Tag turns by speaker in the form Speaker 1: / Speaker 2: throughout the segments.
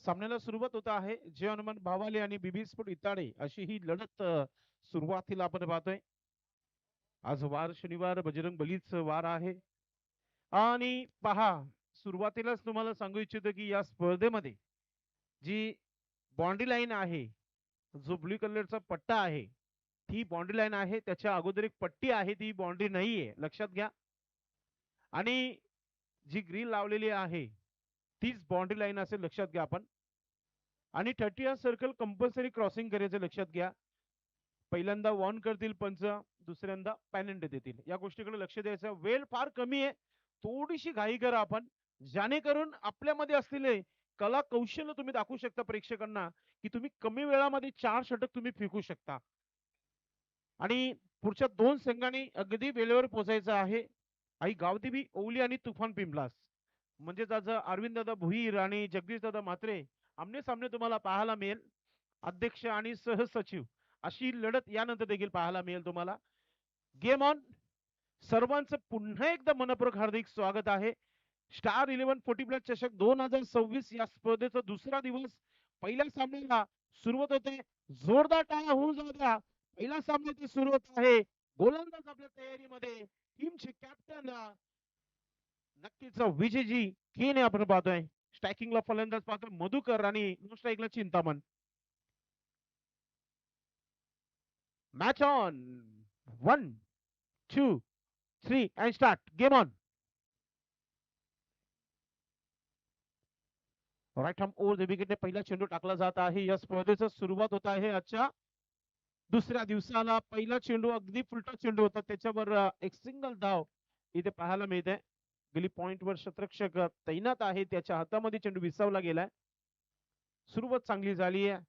Speaker 1: सामन्याला सुरुवात होत आहे. जय हनुमान भावाले आणि बीबी स्पोर्ट इताडे अशी ही लढत सुरुवातीला आपण पाहतोय. आज वार शनिवार बजरंग बलीच वार आहे. आणि पहा, सुरुवातीलाच तुम्हाला सांगू इच्छितो की या स्पर्धेमध्ये जी बाउंड्री लाईन आहे, जो ब्लू कलरचा पट्टा आहे, ती बाउंड्री लाईन आहे. त्याच्या अगोदर एक पट्टी आहे, ती बाउंड्री नाहीये, लक्षात घ्या. आणि जी ग्रीन लावलेली आहे तीच बाउंड्री लाईन असेल, लक्षात घ्या आपण. आणि 30 सर्कल कंपल्सरी क्रॉसिंग करायचं, लक्षात घ्या. पहिल्यांदा वॉर्न करतील पंच, दुसऱ्यांदा पॅनल्टी देतील. या गोष्टीकडे लक्ष द्यायचं. वेळ फार कमी आहे, थोडीशी घाई करा आपण, जेणेकरून आपल्यामध्ये असलेले कला कौशल्य तुम्ही दाखवू शकता प्रेक्षकांना की तुम्ही कमी वेळामध्ये 4 षटक तुम्ही फेकू शकता. आणि पुढच्या 2 संघांनी अगदी वेळेवर पोहोचायचं आहे. आई गावदेवी ओवली आणि तुफान पिंपलास, म्हणजे त्याचं अरविंद दादा भुईर आणि जगदीश दादा म्हात्रे आमने सामने तुम्हाला पाहायला मिळेल. अध्यक्ष आणि सहसचिव अशी लढत यानंतर देखील पाहायला मिळेल तुम्हाला. Game on. सर्वांचं पुन्हा एकदा मनपूर्वक हार्दिक स्वागत आहे. स्टार 11 40 प्लस चषक 2026 या स्पर्धेचा दुसरा दिवस. पहिल्या सामन्याला सुरुवात होते. जोरदार टाळ्या होऊन जाऊ द्या. पहिला सामन्याची सुरुवात आहे. गोलंदाज आपल्या तयारीमध्ये, टीमचे कॅप्टन नक्कीच विजयजी केने आपण पाहतोय. स्ट्रायकिंगला फलंदाज पाहतोय मधुकर आणि नो स्ट्राईकला Chintaman. Match on. 1 2 3 and start. Game on. Right arm over the विकेटने पहिला चेंडू टाकला जात आहे. या स्पर्धेचा सुरुवात होत आहे आजच्या दुसऱ्या दिवसाला. पहिला चेंडू अगदी फुलटा चेंडू होता, त्याच्यावर एक सिंगल धाव इथे पाहायला मिळते. गेली पॉइंट वर शतरक्षक तैनात आहे, त्याच्या हातामध्ये चेंडू विसावला गेलाय. सुरुवात चांगली झाली आहे.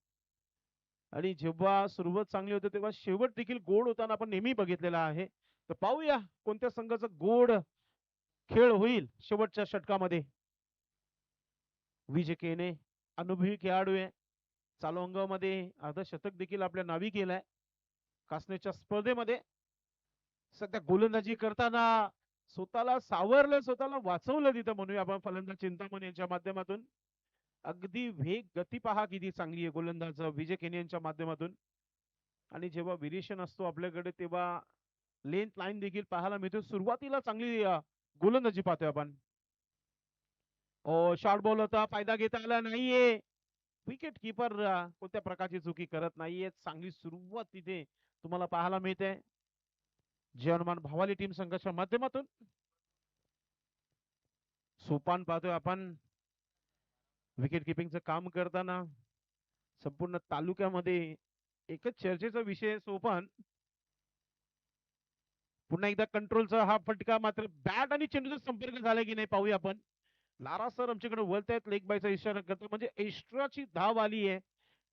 Speaker 1: आणि जेव्हा सुरुवात चांगली होते तेव्हा शेवट देखील गोड होताना आपण नेहमी बघितलेला आहे. तर पाहूया कोणत्या संघाचा गोड खेळ होईल शेवटच्या षटकामध्ये. विजय केने अनुभवी खेळाडू आहे. चालू अंगामध्ये अर्धशतक देखील आपल्या नावी केलाय कासनेच्या स्पर्धेमध्ये. सध्या गोलंदाजी करताना स्वतःला सावरलं, स्वतःला वाचवलं तिथं म्हणूया आपण फलंदाज चिंतामण यांच्या माध्यमातून. अगदी वेग गती पहा किती चांगली आहे गोलंदाज विजय केने यांच्या माध्यमातून. आणि जेव्हा व्हेरिएशन असतो आपल्याकडे तेव्हा लेंथ लाईन देखील पाहायला मिळते. सुरुवातीला चांगली गोलंदाजी पाहतोय आपण. शॉर्ट बॉल होता, फायदा घेता आला नाहीये. विकेट किपर कोणत्या प्रकारची चुकी करत नाहीये. चांगली सुरुवात तिथे तुम्हाला पाहायला मिळते जय हनुमान भावाली टीम संघाच्या माध्यमातून. सोपान पाहतोय आपण विकेट किपिंगचं काम करताना. संपूर्ण तालुक्यामध्ये एकच चर्चेचा विषय सोपान. पुन्हा एकदा कंट्रोलचा हा फटका, मात्र बॅट आणि चेंडूचा संपर्क झाला की नाही पाहूया आपण. लारा सर आमच्याकडे वळतायत, लेग बायचा इशारा करतो, म्हणजे एक्स्ट्राची धाव आली आहे.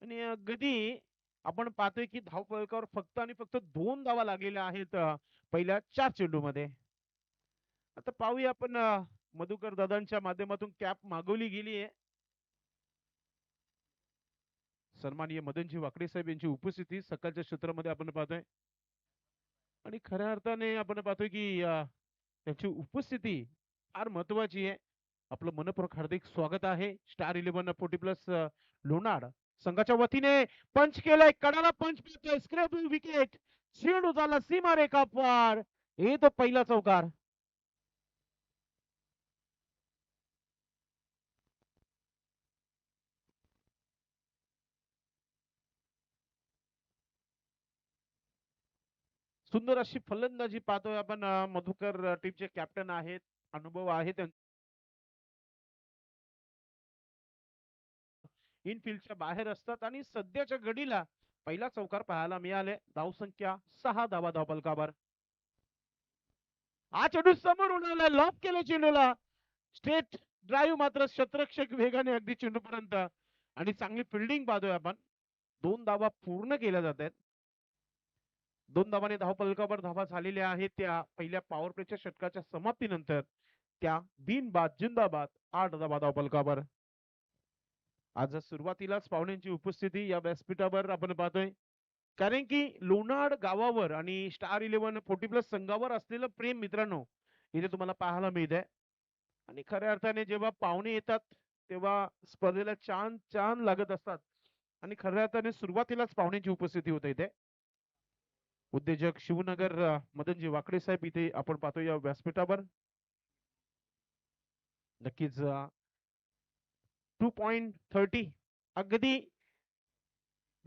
Speaker 1: आणि अगदी आपण पाहतोय की धाव फलकावर फक्त आणि फक्त 2 धावा लागलेल्या आहेत पहिल्या 4 चेंडूमध्ये. आता पाहूया आपण मधुकर दादांच्या माध्यमातून कॅप मागवली गेली आहे. सन्माननीय मदनजी वाकडे साहेब यांची उपस्थिती सकाळच्या क्षेत्रामध्ये आपण पाहतोय. आणि खऱ्या अर्थाने आपण पाहतोय की त्यांची उपस्थिती फार महत्वाची आहे. आपलं मनपूर्वक हार्दिक स्वागत आहे. स्टार 11 40 प्लस लोणार संघाच्या वतीने पंच केलाय, कडाला पंच मिळतोय. स्क्रॅप विकेट, चेंडू झाला सीमा रेखा पार. हे तो पहिला चौकार. सुंदर अशी फलंदाजी पाहतोय आपण. मधुकर टीमचे कॅप्टन आहेत, अनुभव आहे त्यांचा. इनफिल्डच्या बाहेर असतात आणि सध्याच्या घडीला पहिला चौकार पाहायला मिळाले. धावसंख्या 6 धावा धावपलकावर. हा चेंडू समोर उडवला, लॉक केलं चेंडूला. स्ट्रेट ड्राईव्ह, मात्र शतरक्षक वेगाने अगदी चेंडूपर्यंत. आणि चांगली फिल्डिंग पाहतोय आपण. 2 धावा पूर्ण केल्या जात आहेत. 2 धावाने धावपलकावर धावा झालेल्या आहेत त्या पहिल्या पॉवर प्लेच्या षटकाच्या समाप्तीनंतर. त्या बिनबाद जिंदाबाद 8 धावा धावपलकावर. आज सुरुवातीलाच पाहुण्यांची उपस्थिती या व्यासपीठावर आपण पाहतोय. कारण की लोणार गावावर आणि स्टार 11 40 प्लस संघावर असलेलं प्रेम मित्रांनो इथे तुम्हाला पाहायला मिळत आहे. आणि खऱ्या अर्थाने जेव्हा पाहुणे येतात तेव्हा स्पर्धेला छान छान लागत असतात आणि खऱ्या अर्थाने सुरुवातीलाच पाहुण्यांची उपस्थिती होते इथे. उद्योजक शिवनगर मदनजी वाकडे साहेब इथे आपण पाहतो या व्यासपीठावर. नक्कीच 2.30 अगदी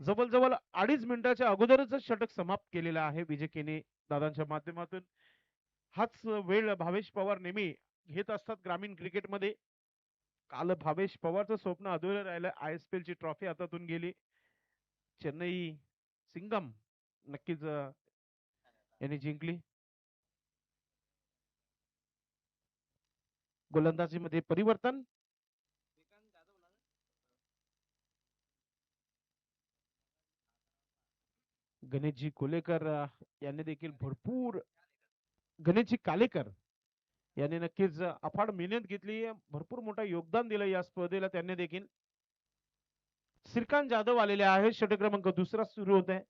Speaker 1: जवळजवळ 2.5 मिनिटाच्या अगोदरच षटक समाप्त केलेला आहे विजय केने दादांच्या माध्यमातून. हाच वेळ भावेश पवार नेहमी घेत असतात ग्रामीण क्रिकेटमध्ये. काल भावेश पवारचं स्वप्न अधुरं राहिलं. ISPL ची ट्रॉफी हातातून गेली. चेन्नई सिंगम नक्कीच यांनी जिंकली. गोलंदाजीमध्ये परिवर्तन. गणेशजी कोलेकर यांनी देखील भरपूर गणेशजी कालेकर यांनी नक्कीच अफाट मेहनत घेतली. भरपूर मोठा योगदान दिलं या स्पर्धेला त्यांनी देखील. श्रीकांत जाधव आलेले आहेत. षटक क्रमांक दुसरा सुरू होत आहे.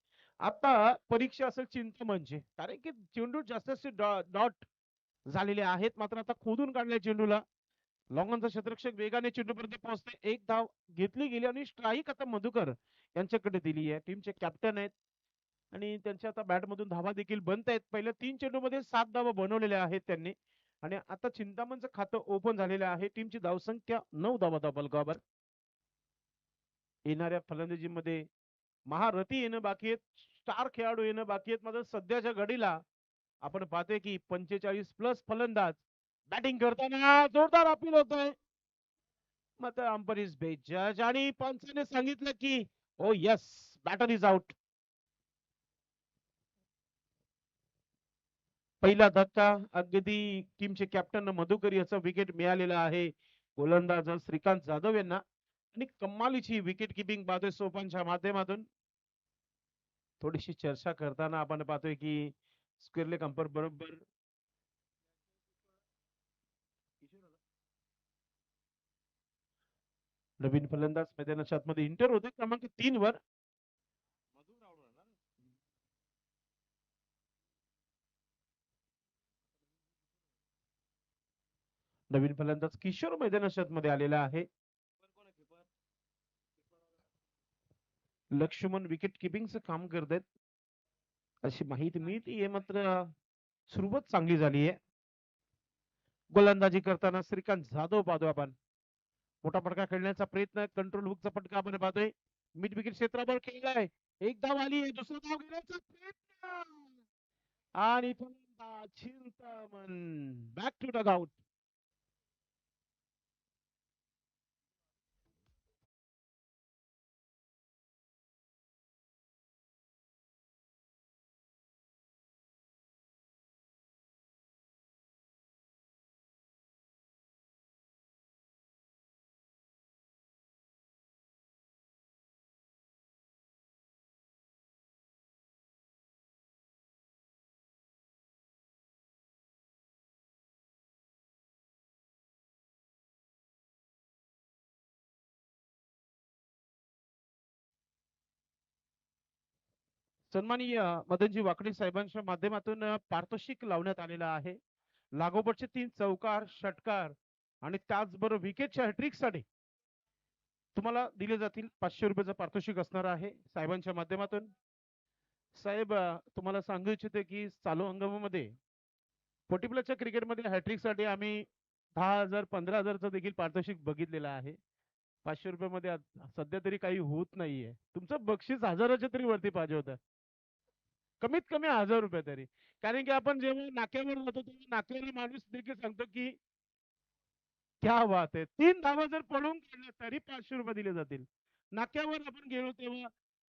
Speaker 1: आता परीक्षा असेल चिंतामणची, कारण की चेंडू जास्त डॉट झालेले आहेत. मात्र आता खोदून काढल्या चेंडूला. लॉंगॉनचा क्षेत्ररक्षक वेगाने चेंडूपर्यंत पोहोचते. एक धाव घेतली गेली आणि स्ट्राईक आता मधुकर यांच्याकडे दिली आहे. टीमचे कॅप्टन आहेत आणि त्यांच्या आता बॅटमधून धावा देखील बनत आहेत. पहिल्या 3 चेंडूमध्ये 7 धावा बनवलेल्या आहेत त्यांनी आणि आता चिंतामणचं खातं ओपन झालेलं आहे. टीमची धावसंख्या 9 धावा बलगावर. येणाऱ्या फलंदाजीमध्ये महारथी येणं बाकी आहेत. स्टार खेळाडू येणं बाकी आहेत. मात्र सध्याच्या घडीला आपण पाहतोय की 45+ फलंदाज बॅटिंग करताना जोरदार अपील होत आहे. मात्र अंपायर इज बेजज आणि पंचाने सांगितलं की oh yes batter is out. पहिला धक्का अगदी टीमचे कॅप्टन मधुकर याचा विकेट मिळालेला आहे. गोलंदाज श्रीकांत जाधव यांना आणि कमालीची विकेट किपिंग पाहतोय सोपानच्या माध्यमातून. थोडीशी चर्चा करताना आपण पाहतोय की स्क्वेअर लेग अंपायर बरोबर नवीन फलंदाज मैदानाच्या आतमध्ये इंटर होते क्रमांक 3 वर. नवीन फलंदाज किशोर मैदानाच्या आतमध्ये आलेला आहे. लक्ष्मण विकेट किपिंगचं काम करतात अशी माहिती मिळते. मात्र सुरुवात चांगली झाली आहे. गोलंदाजी करताना श्रीकांत जाधव पाहतो आपण. मोठा फटका खेळण्याचा प्रयत्न. कंट्रोल हुकचा फटका आपण पाहतोय. मिड विकेट क्षेत्रावर खेळलाय. एक धाव आली. दुसरा धाव घेण्याचा प्रयत्न आणि फलंदाज Chintaman back to dugout. सन्माननीय मदनजी वाकडे साहेबांच्या माध्यमातून पारितोषिक लावण्यात आलेला आहे. लागोपाठचे 3 चौकार षटकार आणि त्याचबरोबर विकेटच्या हॅट्रिक साठी तुम्हाला दिले जातील. 500 रुपयाचं पारितोषिक असणार आहे साहेबांच्या माध्यमातून. साहेब तुम्हाला सांगू इच्छिते की चालू हंगामामध्ये क्रिकेट क्रिकेटमध्ये हॅट्रिक साठी आम्ही 10,000 15,000चं देखील पारितोषिक बघितलेलं आहे. 500 रुपयामध्ये सध्या तरी काही होत नाहीये. तुमचं बक्षीस 1000च्या तरी वरती पाहिजे होतं. कमीत कमी 1000 रुपये तरी. कारण की आपण जेव्हा नाक्यावर जातो तेव्हा नाक्यावर माणूस देखील सांगतो की क्या बात आहे. 3 धावा जर पळून काढल्या तरी 500 रुपये दिले जातील. नाक्यावर आपण गेलो तेव्हा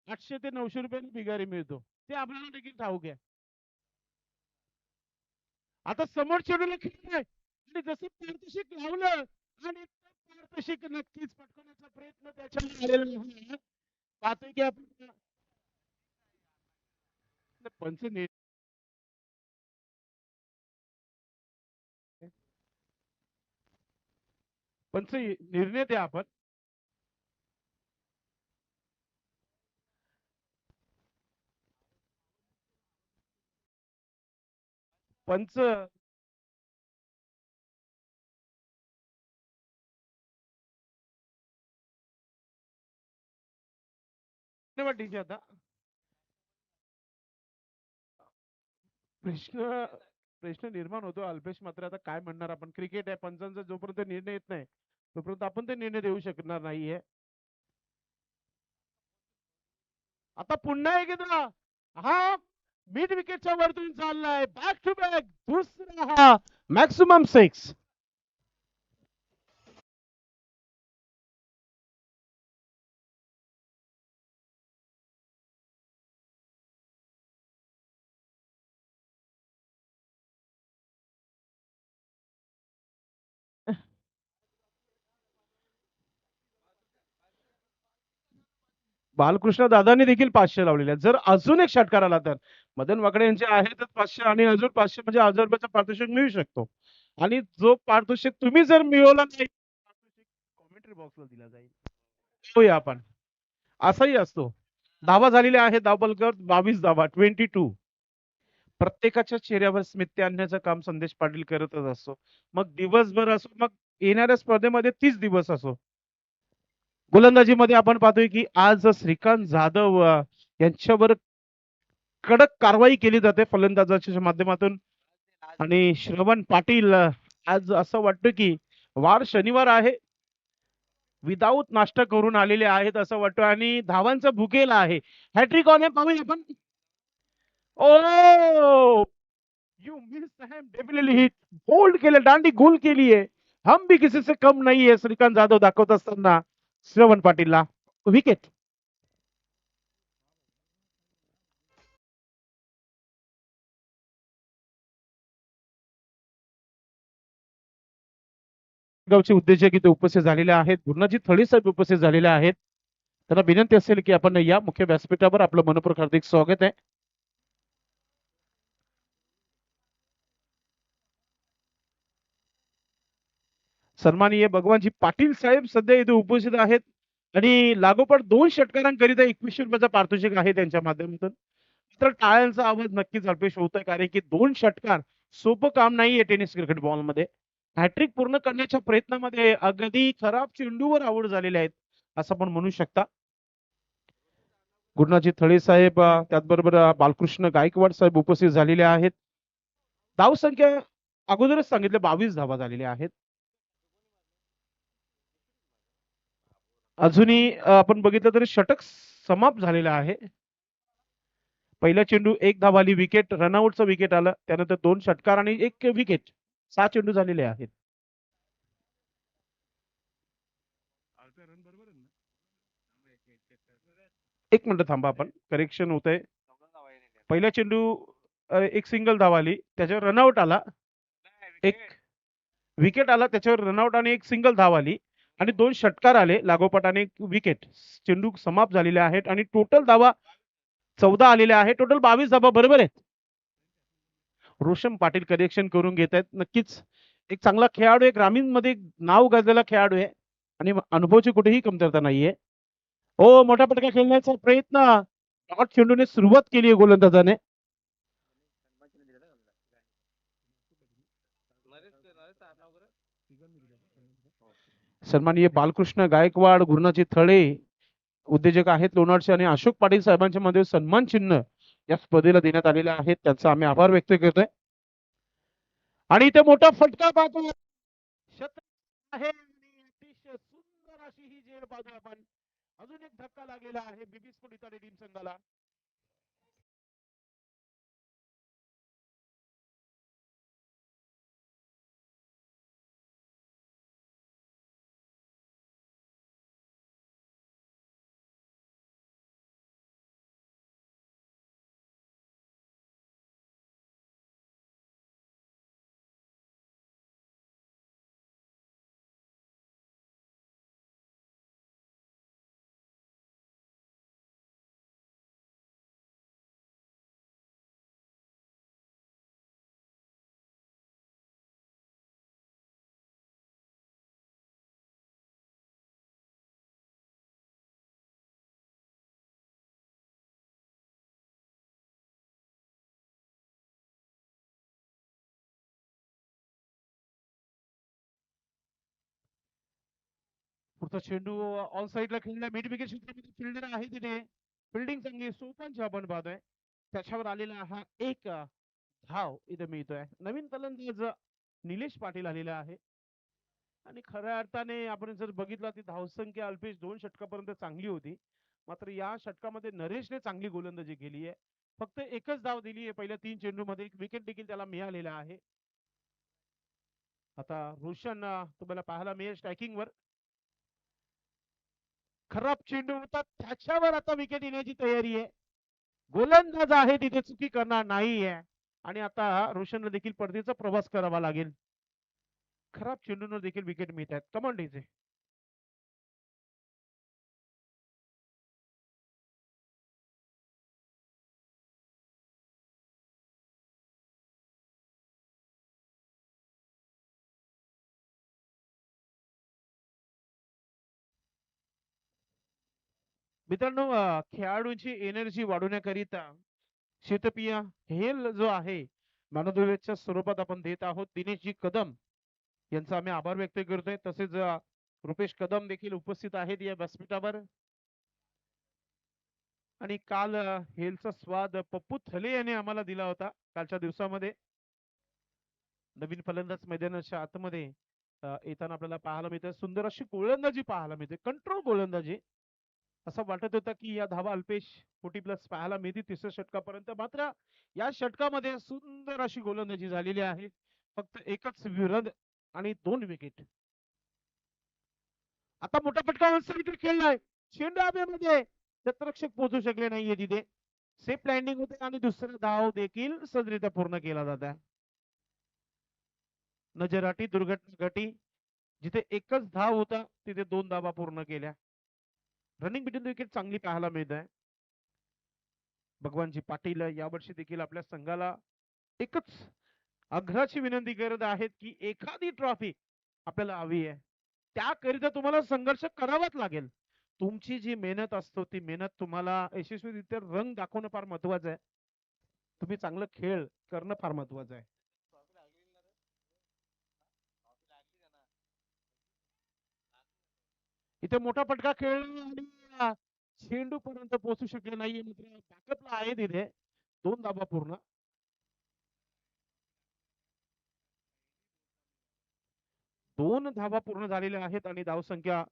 Speaker 1: 800 ते 900 रुपये बिगारी मिळतो. ते आपल्याला देखील ठाऊक आहे. आता समोर चेडूला खेळलाय आणि जसं पारितोषिक लावलं आणि पारितोषिक नक्कीच पटकवण्याचा प्रयत्न त्याच्यावर आलेला आहे. पाहतोय की आपण पंच पंच निर्णय द्या आपण. पंच वाटीची आता प्रश्न प्रश्न निर्माण होतो अल्पेश. मात्र आता काय म्हणणार आपण, क्रिकेट आहे, पंचांचा जोपर्यंत निर्णय येत नाही तोपर्यंत आपण ते निर्णय देऊ शकणार नाहीये. आता पुन्हा एकदा हा मिड विकेटच्या वरतून चाललाय, बॅक टू बॅक दुसरा हा मॅक्सिमम 6. बालकृष्ण दादांनी देखील 500 लावलेले आहेत. जर अजून एक षटकार आला तर मदन वाकडे यांचे आहेतच 500 आणि अजून 500 म्हणजे 1000 रुपयाचं पारितोषिक मिळू शकतो. आणि जो पारितोषिक तुम्ही जर मिळवला नाही, कॉमेंट्री बॉक्सला दिला जाईल. होऊया आपण, असाही असतो. धावा झालेल्या आहेत, धावबलकर 22 धावा, 22. प्रत्येकाच्या चेहऱ्यावर स्मित आणण्याचं काम संदेश पाटील करतच असतो. मग दिवसभर असो, मग येणाऱ्या स्पर्धेमध्ये 30 दिवस असो. गोलंदाजीमध्ये आपण पाहतोय की आज श्रीकांत जाधव यांच्यावर कडक कारवाई केली जाते फलंदाजाच्या माध्यमातून. आणि श्रवण पाटील आज असं वाटतं की वार शनिवार आहे, विदाऊट नाश्ता करून आलेले आहेत असं वाटतं आणि धावांचा भुकेला आहे. हॅट्रिक ऑन आहे, पाहूया आपण. Oh you miss him definitely hit, hold केलं, दांडी गोल केली आहे. हम भी किसी से कम नाही आहे श्रीकांत जाधव दाखवत असताना श्रवण पाटीलला विकेट. गावचे उद्योजक इथे उपस्थित झालेले आहेत, गुरुनाजी थळी साहेब उपस्थित झालेले आहेत. त्यांना विनंती असेल की आपण या मुख्य व्यासपीठावर आपलं मनपूर्वक हार्दिक स्वागत आहे. सन्माननीय भगवानजी पाटील साहेब सध्या इथे उपस्थित आहेत आणि लागोपाठ 2 षटकारांकरिता 2100 रुपयाचा पारितोषिक आहे त्यांच्या माध्यमातून. तर टाळ्यांचा आवाज नक्कीच अल्पेश होतोय, कारण की 2 षटकार सोपं काम नाहीये टेनिस क्रिकेट बॉल मध्ये. हॅट्रिक पूर्ण करण्याच्या प्रयत्नामध्ये अगदी खराब चेंडूवर आवड झालेले आहेत असं आपण म्हणू शकता. गुरुनाजी थळे साहेब त्याचबरोबर बालकृष्ण गायकवाड साहेब उपस्थित झालेले आहेत. धाव संख्या अगोदरच सांगितले 22 धावा झालेल्या आहेत. अजूनही आपण बघितलं तरी षटक समाप्त झालेला आहे. पहिला चेंडू 1 धाव आली, विकेट, रनआउटचं विकेट आलं, त्यानंतर 2 षटकार आणि 1 विकेट, 6 चेंडू झालेले आहेत. एक मिनिट थांबा, आपण करेक्शन होत आहे. पहिला चेंडू एक सिंगल धाव आली, त्याच्यावर रनआउट आला, एक विकेट आला, त्याच्यावर रनआउट आणि एक सिंगल धाव आली आणि 2 षटकार आले लागोपाठ आणि एक विकेट. चेंडू समाप्त झालेले आहेत आणि टोटल धावा 14 आलेल्या आहेत. टोटल 22 धावा बरोबर आहेत. रोशन पाटील करेक्शन करून घेत आहेत. नक्कीच एक चांगला खेळाडू आहे, ग्रामीण मध्ये नाव गाजलेला खेळाडू आहे आणि अनुभवाची कुठेही कमतरता नाहीये. हो, मोठा पटका खेळण्याचा प्रयत्न डॉट चेंडूने सुरुवात केली आहे गोलंदाजाने. सन्माननीय बालकृष्ण गायकवाड, गुरुनाजी थळे उद्योजक आहेत लोणारचे आणि अशोक पाटील साहेबांच्या मध्ये सन्मान चिन्ह या स्पर्धेला देण्यात आलेले आहेत, त्यांचा आम्ही आभार व्यक्त करतोय. आणि इथे मोठा फटका पाहतो, आहे आणि अतिशय सुंदर अशी ही झेल पाहतोय आपण. अजून एक धक्का लागलेला आहे बीबी स्पोर्ट इतारे टीम संघाला. पुढचा चेंडू ऑन साईडला खेळला, मिड विकेट क्षेत्रामध्ये फिल्डर आहे तिथे. फिल्डिंग चांगली सोपांची आपण पाहतोय. त्याच्यावर आलेला हा एक धाव इथे मिळतोय. नवीन फलंदाज निलेश पाटील आलेला आहे. आणि खऱ्या अर्थाने आपण जर बघितलं ती धावसंख्या अल्पेश 2 षटकापर्यंत चांगली होती. मात्र या षटकामध्ये नरेशने चांगली गोलंदाजी केली आहे. फक्त एकच धाव दिली आहे पहिल्या 3 चेंडूमध्ये. एक विकेट देखील त्याला मिळालेला आहे. आता रोशन तुम्हाला पाहायला मिळेल स्ट्रायकिंग वर. खराब चेंडू होता त्याच्यावर आता विकेट येण्याची तयारी आहे. गोलंदाज आहे तिथे चुकी करणार नाहीये. आणि आता रोशनला देखील पडद्याचा प्रवास करावा लागेल. खराब चेंडूंवर देखील विकेट मिळत आहेत. Come on DJ. मित्रांनो खेळाडूंची एनर्जी वाढवण्याकरिता शीतपिया हेल जो आहे मानवदेवाच्या स्वरूपात आपण देत आहोत. दिनेशजी कदम यांचा आम्ही आभार व्यक्त करतोय. तसेच रुपेश कदम देखील उपस्थित आहेत या व्यासपीठावर. आणि काल हेलचा स्वाद पप्पू थले यांनी आम्हाला दिला होता कालच्या दिवसामध्ये. नवीन फलंदाज मैदानाच्या आतमध्ये येताना आपल्याला पाहायला मिळते. सुंदर अशी गोलंदाजी पाहायला मिळते. कंट्रोल गोलंदाजी. असं वाटत होतं की या धावा अल्पेश 40 प्लस पाहायला मिळतील तिसऱ्या षटकापर्यंत. मात्र या षटकामध्ये सुंदर अशी गोलंदाजी झालेली आहे. फक्त एकच विरोध आणि 2 विकेट. आता मोठा फटका विकेट खेळलाय. चेंडू हवेमध्ये क्षेत्ररक्षक पोहोचू शकले नाहीये तिथे. सेफ लँडिंग होते आणि दुसरा धाव देखील सहजरित्या पूर्ण केला जात आहे. नजराटी दुर्घटना घटी. जिथे एकच धाव होता तिथे 2 धावा पूर्ण केल्या. रनिंग बिटवीन विकेट चांगली पाहायला मिळत आहे. भगवानजी पाटील यावर्षी देखील आपल्या संघाला एकच आग्रहाची विनंती करत आहेत की एखादी ट्रॉफी आपल्याला हवी आहे. त्याकरिता तुम्हाला संघर्ष करावाच लागेल. तुमची जी मेहनत असतो ती मेहनत तुम्हाला यशस्वीरित्या रंग दाखवणं फार महत्वाचं आहे. तुम्ही चांगलं खेळ करणं फार महत्वाचं आहे. इथे मोठा फटका खेळला आणि चेंडू पर्यंत पोहोचू शकले नाहीये. मित्र बॅकअपला आहे तिथे 2 धावा पूर्ण. 2 धावा पूर्ण झालेल्या आहेत आणि धावसंख्या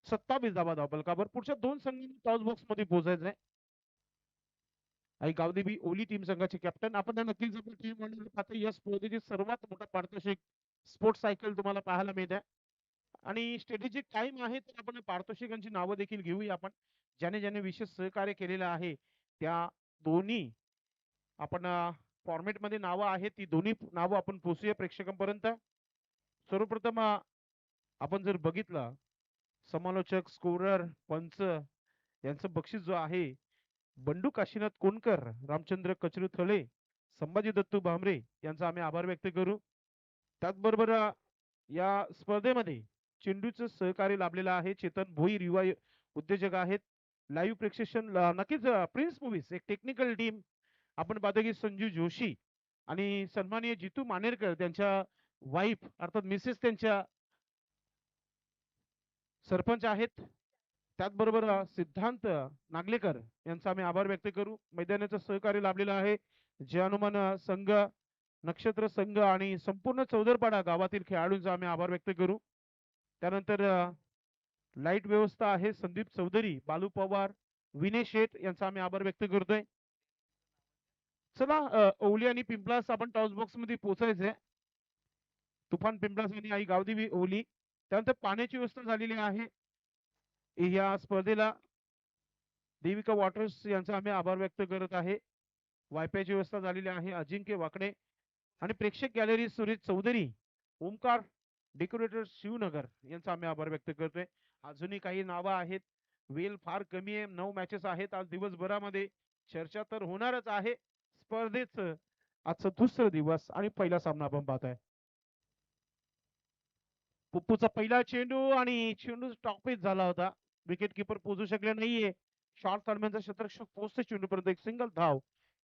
Speaker 1: 27 धावा धावफलकावर. पुढच्या 2 संघांनी टॉस बॉक्स मध्ये पोहोचायचंय. आई गावदेवी ओली टीम संघाचे कॅप्टन. आपण नक्कीच आपल्या टीम मध्ये पाहतो या स्पर्धेची सर्वात मोठा पारितोषिक स्पोर्ट्स सायकल तुम्हाला पाहायला मिळते. आणि स्ट्रॅटेजिक टाइम आहे तर आपण पारितोषिकांची नावं देखील घेऊया आपण. ज्याने ज्याने विशेष सहकार्य केलेलं आहे त्या दोन्ही आपण फॉर्मेट मध्ये नावं आहेत. ती दोन्ही नावं आपण पोहोचूया प्रेक्षकांपर्यंत. सर्वप्रथम आपण जर बघितलं समालोचक स्कोरर पंच यांचं बक्षीस जो आहे बंडू काशीनाथ कोणकर, रामचंद्र कचरू थळे, संभाजी दत्तू भामरे यांचा आम्ही आभार व्यक्त करू. त्याचबरोबर या स्पर्धेमध्ये चेंडूचं सहकार्य लाभलेलं आहे चेतन भोईर युवा उद्योजक आहेत. लाईव्ह प्रेक्षेशन नक्कीच प्रिन्स मूवीज एक टेक्निकल टीम आपण पाहतो की संजू जोशी आणि सन्माननीय जितू मानेरकर त्यांच्या वाईफ अर्थात मिसेस त्यांच्या सरपंच आहेत. त्याचबरोबर सिद्धांत नागलेकर यांचा आम्ही आभार व्यक्त करू. मैदानाचं सहकार्य लाभलेलं आहे जे हनुमान संघ, नक्षत्र संघ आणि संपूर्ण चौदरपाडा गावातील खेळाडूंचा आम्ही आभार व्यक्त करू. त्यानंतर लाईट व्यवस्था आहे संदीप चौधरी, बालू पवार, विनय शेठ यांचा आम्ही आभार व्यक्त करतोय. चला ओवली आणि पिंपलास आपण टॉस बॉक्स मध्ये पोहोचायचंय. तुफान पिंपलास आणि आई गावदेवी ओवली. त्यानंतर पाण्याची व्यवस्था झालेली आहे या स्पर्धेला. देविका वॉटर्स यांचा आम्ही आभार व्यक्त करत आहे. वायफायची व्यवस्था झालेली आहे अजिंक्य वाकडे. आणि प्रेक्षक गॅलरी सुरेश चौधरी, ओमकार डेकोरेटर शिवनगर यांचा आम्ही आभार व्यक्त करतोय. अजूनही काही नावं आहेत. वेल फार कमी आहे. 9 मॅचेस आहेत आज दिवसभरामध्ये. चर्चा तर होणारच आहे. स्पर्धेच आजचा दुसरा दिवस आणि पहिला सामना आपण पाहतोय. पुप्पूचा पहिला चेंडू आणि चेंडू टॉपिस झाला होता. विकेट किपर पोहोचू शकले नाहीये. शॉर्ट दरम्यानचा क्षेत्ररक्षक पोहोचते चेंडूपर्यंत. एक सिंगल धाव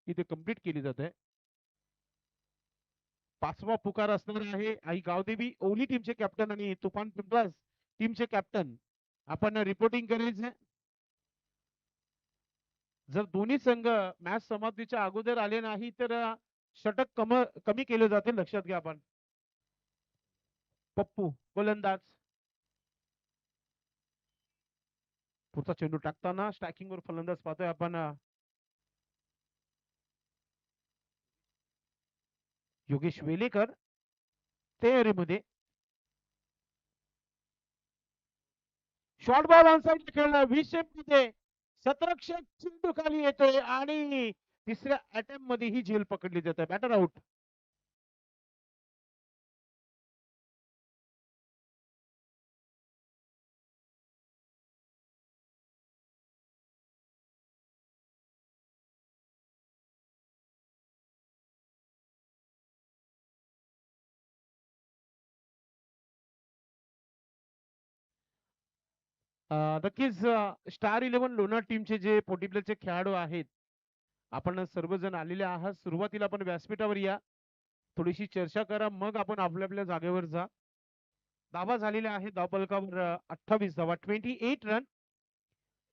Speaker 1: इथे कंप्लीट केली जाते. 5वा पुकार असणार आहे आई गावदेवी ओली टीमचे कॅप्टन आणि तुफान पिंपलास टीमचे कॅप्टन आपण रिपोर्टिंग करायचं. जर दोन्ही संघ मॅच समाप्तीच्या अगोदर आले नाही तर षटक कमी केले जातील, लक्षात घ्या आपण. पप्पू गोलंदाज, पुढचा चेंडू टाकताना स्ट्रायकिंग वर फलंदाज पाहतोय आपण योगेश वेलेकर तयारीमध्ये. शॉर्ट बॉल ऑन साइड खेळला 20 मध्ये शतरक्षक चेंडू खाली येतोय आणि तिसऱ्या अटेम्प्ट मध्ये ही झेल पकडली जाते. Batter out. नक्कीच स्टार 11 लोणार टीमचे जे पोटीप्लेचे खेळाडू आहेत, आपण सर्वजण आलेले आहात. सुरुवातीला आपण व्यासपीठावर या, थोडीशी चर्चा करा, मग आपण आपल्या आपल्या जागेवर जा. धावा झालेल्या आहेत धावफलकावर 28 धावा, 28 रन.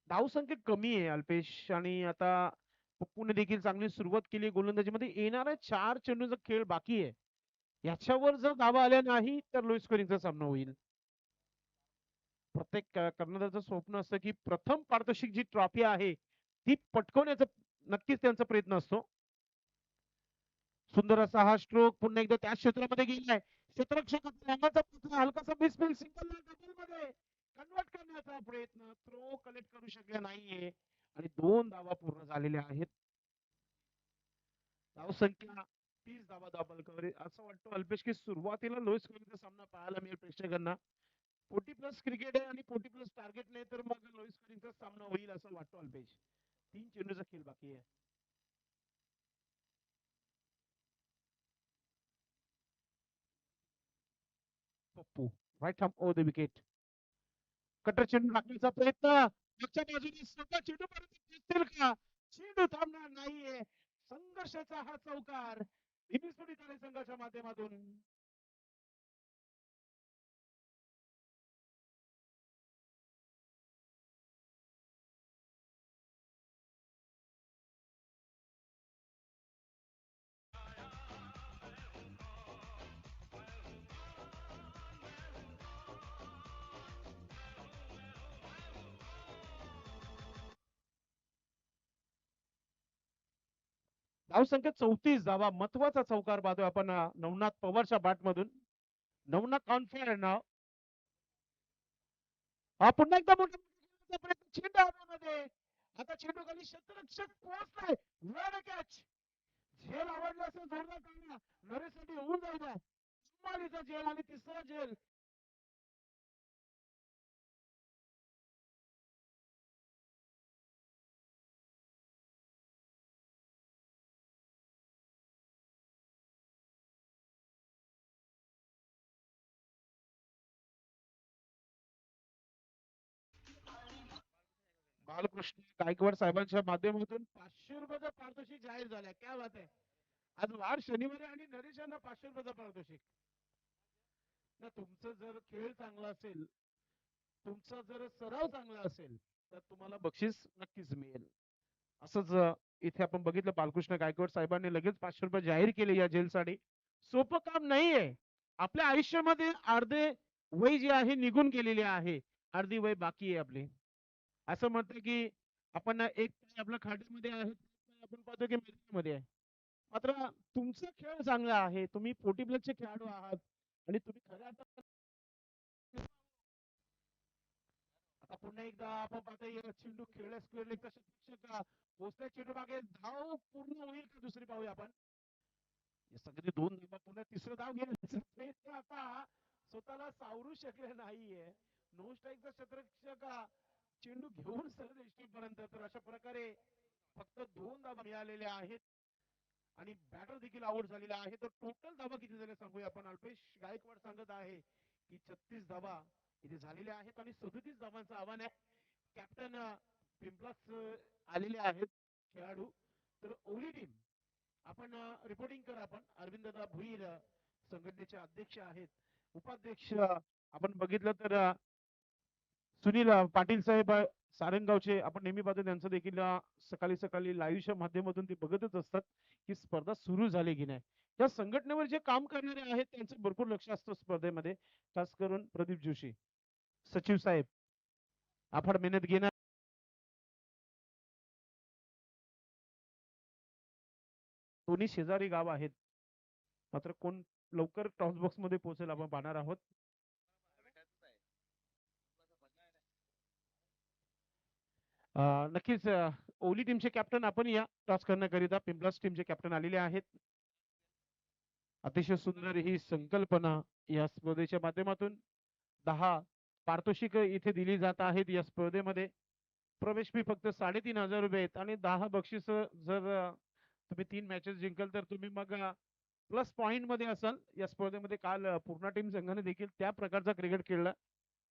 Speaker 1: धावसंख्या कमी आहे अल्पेश, आणि आता पप्पूने देखील चांगली सुरुवात केली गोलंदाजीमध्ये. येणाऱ्या 4 चेंडूचा खेळ बाकी आहे, याच्यावर जर धावा आल्या नाही तर लो स्कोरिंगचा सामना होईल. प्रत्येक कर्णधाराचं स्वप्न असतं की प्रथम पारितोषिक जी ट्रॉफी आहे ती पटकवण्याचा नक्कीच त्यांचा प्रयत्न असतो. सुंदर असा हा स्ट्रोक पुन्हा एकदा त्या क्षेत्रामध्ये गेलाय. क्षेत्ररक्षकाचा हलकासा मिसफील्ड, सिंगल डबल मध्ये कन्वर्ट करण्याचा प्रयत्न, थ्रो कनेक्ट करू शकले नाहीये आणि 2 धावा पूर्ण झालेल्या आहेत. धावसंख्या 30 धावा धावफलकावर. असं वाटतं अल्पेश की सुरुवातीला लो स्कोरिंगचा सामना पाहायला मिळेल प्रेक्षकांना. 40+ क्रिकेट आहे आणि 40+ टार्गेट नाही तर मग लो स्कोरिंगचा सामना होईल असं वाटतं अल्पेश. 3 चेंडूचा खेळ बाकी आहे. Pappu right arm over the wicket. Cutter चेंडू टाकण्याचा प्रयत्न, मागच्या बाजूने स्वतः चेंडू परत दिसतील का? चेंडू थांबणार नाहीये. संघर्षाचा हा चौकार हिबिस्पोर्ट संघाच्या माध्यमातून. धावसंख्या 34 धावा, महत्वाचा चौकार पाहतोय आपण नवनाथ पवारच्या बॅट मधून. नवनाथ ऑन फायर नाव. हा पुन्हा एकदा मोठा प्रयत्न, चेंडू हवेमध्ये. आता चेंडू खाली क्षेत्ररक्षक पोहोचलाय. वेळ कॅच. झेल आवडला असेल जोरदार टाळ्या. नरेशसाठी होऊन जाईल. चुम्मालीचा झेल आणि तिसरा झेल. बालकृष्ण गायकवाड साहेबांच्या माध्यमातून 500 रुपयाचा पारितोषिक जाहीर झालाय. काय बात आहे. आज वार शनिवारी आणि नरेशांना 500 रुपयाचा पारितोषिक. ना तुमचं जर खेळ चांगला असेल, तुमचा जर सराव चांगला असेल तर तुम्हाला बक्षीस नक्कीच मिळेल. असंच इथे आपण बघितलं बालकृष्ण गायकवाड साहेबांनी लगेच 500 रुपये जाहीर केले या जेलसाठी. सोपं काम नाहीये. आपल्या आयुष्यामध्ये अर्धे वय जे आहे निघून गेलेले आहे, अर्धी वय बाकी आहे आपली. असं म्हणतं की आपण एक पाय आपल्या खाडीमध्ये आहे, आपण पाहतो की मैदानामध्ये आहे. मात्र तुमचा खेळ चांगला आहे, तुम्ही 40+ खेळाडू आहात आणि तुम्ही खऱ्या अर्थाने आता पुन्हा एकदा आपण पाहतोय चेंडू खेळल्या स्क्वेअर लेगचा क्षेत्ररक्षक पोहोचल्या चेंडू मागे धाव पूर्ण होईल का दुसरी पाहूया आपण. सगळे 2 धावा पुन्हा तिसरं धाव घेण्याचा प्रयत्न आता स्वतःला सावरू शकले नाहीये. नो स्ट्राईकचा क्षेत्ररक्षक चेंडू घेऊन सरळ एस्टेट पर्यंत. तर अशा प्रकारे फक्त 2 धावा मिळालेल्या आहेत आणि बॅटर देखील आउट झालेला आहे. तर टोटल धावा किती झाल्या सांगूया आपण. अल्पेश गायकवाड सांगत आहे की 36 धावा इथे झालेल्या आहेत आणि 37 धावांचं आव्हान आहे. कॅप्टन पिंपलास आलेले आहेत खेळाडू. तर ओली टीम आपण रिपोर्टिंग करा. आपण अरविंददा भुईर संघटनेचे अध्यक्ष आहेत. उपाध्यक्ष आपण बघितलं तर सुनील पाटील साहेब सारंगावचे आपण नेहमी पाहतो त्यांचं देखील सकाळी सकाळी लाईव्हच्या माध्यमातून ते बघतच असतात की स्पर्धा सुरू झाली की नाही. त्या संघटनेवर जे काम करणारे आहेत त्यांचं भरपूर लक्ष असतं स्पर्धेमध्ये. खास करून प्रदीप जोशी सचिव साहेब आपण मेहनत घेणार. दोन्ही शेजारी गाव आहेत, मात्र कोण लवकर टॉस बॉक्स मध्ये पोहोचेल आपण पाहणार आहोत. नक्कीच ओली टीमचे कॅप्टन आपण या टॉस करण्याकरिता पिंपलास टीमचे कॅप्टन आलेले आहेत. अतिशय सुंदर ही संकल्पना या स्पर्धेच्या माध्यमातून 10 पारितोषिक इथे दिली जात आहेत. या स्पर्धेमध्ये प्रवेश फी फक्त 3,500 रुपये आहेत आणि 10 बक्षीस जर तुम्ही 3 मॅचेस जिंकल तर तुम्ही मग प्लस पॉइंट मध्ये असाल. या स्पर्धेमध्ये काल पूर्ण टीम संघाने देखील त्या प्रकारचा क्रिकेट खेळला,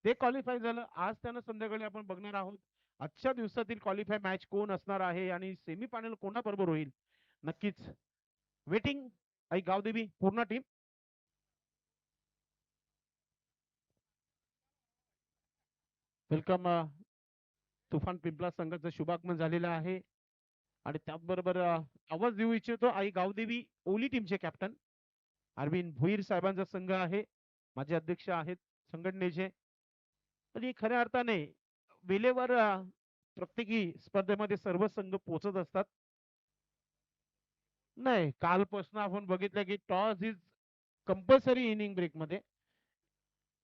Speaker 1: ते क्वालिफाय झालं. आज त्यांना संध्याकाळी आपण बघणार आहोत आजच्या दिवसातील क्वालिफाय मॅच कोण असणार आहे आणि सेमी फायनल कोणाबरोबर होईल. नक्कीच वेटिंग आई गावदेवी पूर्ण टीम. वेलकम. तुफान पिंपला संघाचं शुभागमन झालेलं आहे आणि त्याचबरोबर आवाज देऊ इच्छितो आई गावदेवी ओली टीमचे कॅप्टन अरविंद भोईर साहेबांचा संघ आहे, माझे अध्यक्ष आहेत संघटनेचे. आणि खऱ्या अर्थाने वेळेवर प्रत्येकी स्पर्धेमध्ये सर्व संघ पोहोचत असतात. नाही, कालपासून आपण बघितलं की toss is compulsory inning break मध्ये,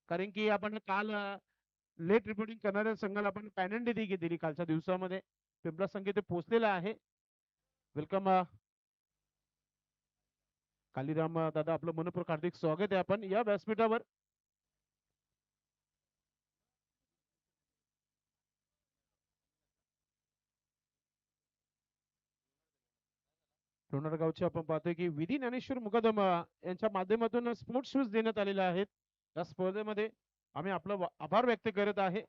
Speaker 1: कारण की आपण काल लेट रिपोर्टिंग करणाऱ्या संघाला आपण पॅनल्टी दिली कालच्या दिवसामध्ये. पिंपला संघ ते पोहोचलेला आहे. वेलकम कालीराम दादा, आपलं मनपूर्वक हार्दिक स्वागत आहे. आपण या व्यासपीठावर लोणारगावचे आपण पाहतोय की विधी ज्ञानेश्वर मुकदम यांच्या माध्यमातून स्पोर्ट्स शूज देण्यात आलेले आहेत. या स्पर्धेमध्ये आम्ही आपलं आभार व्यक्त करत आहे.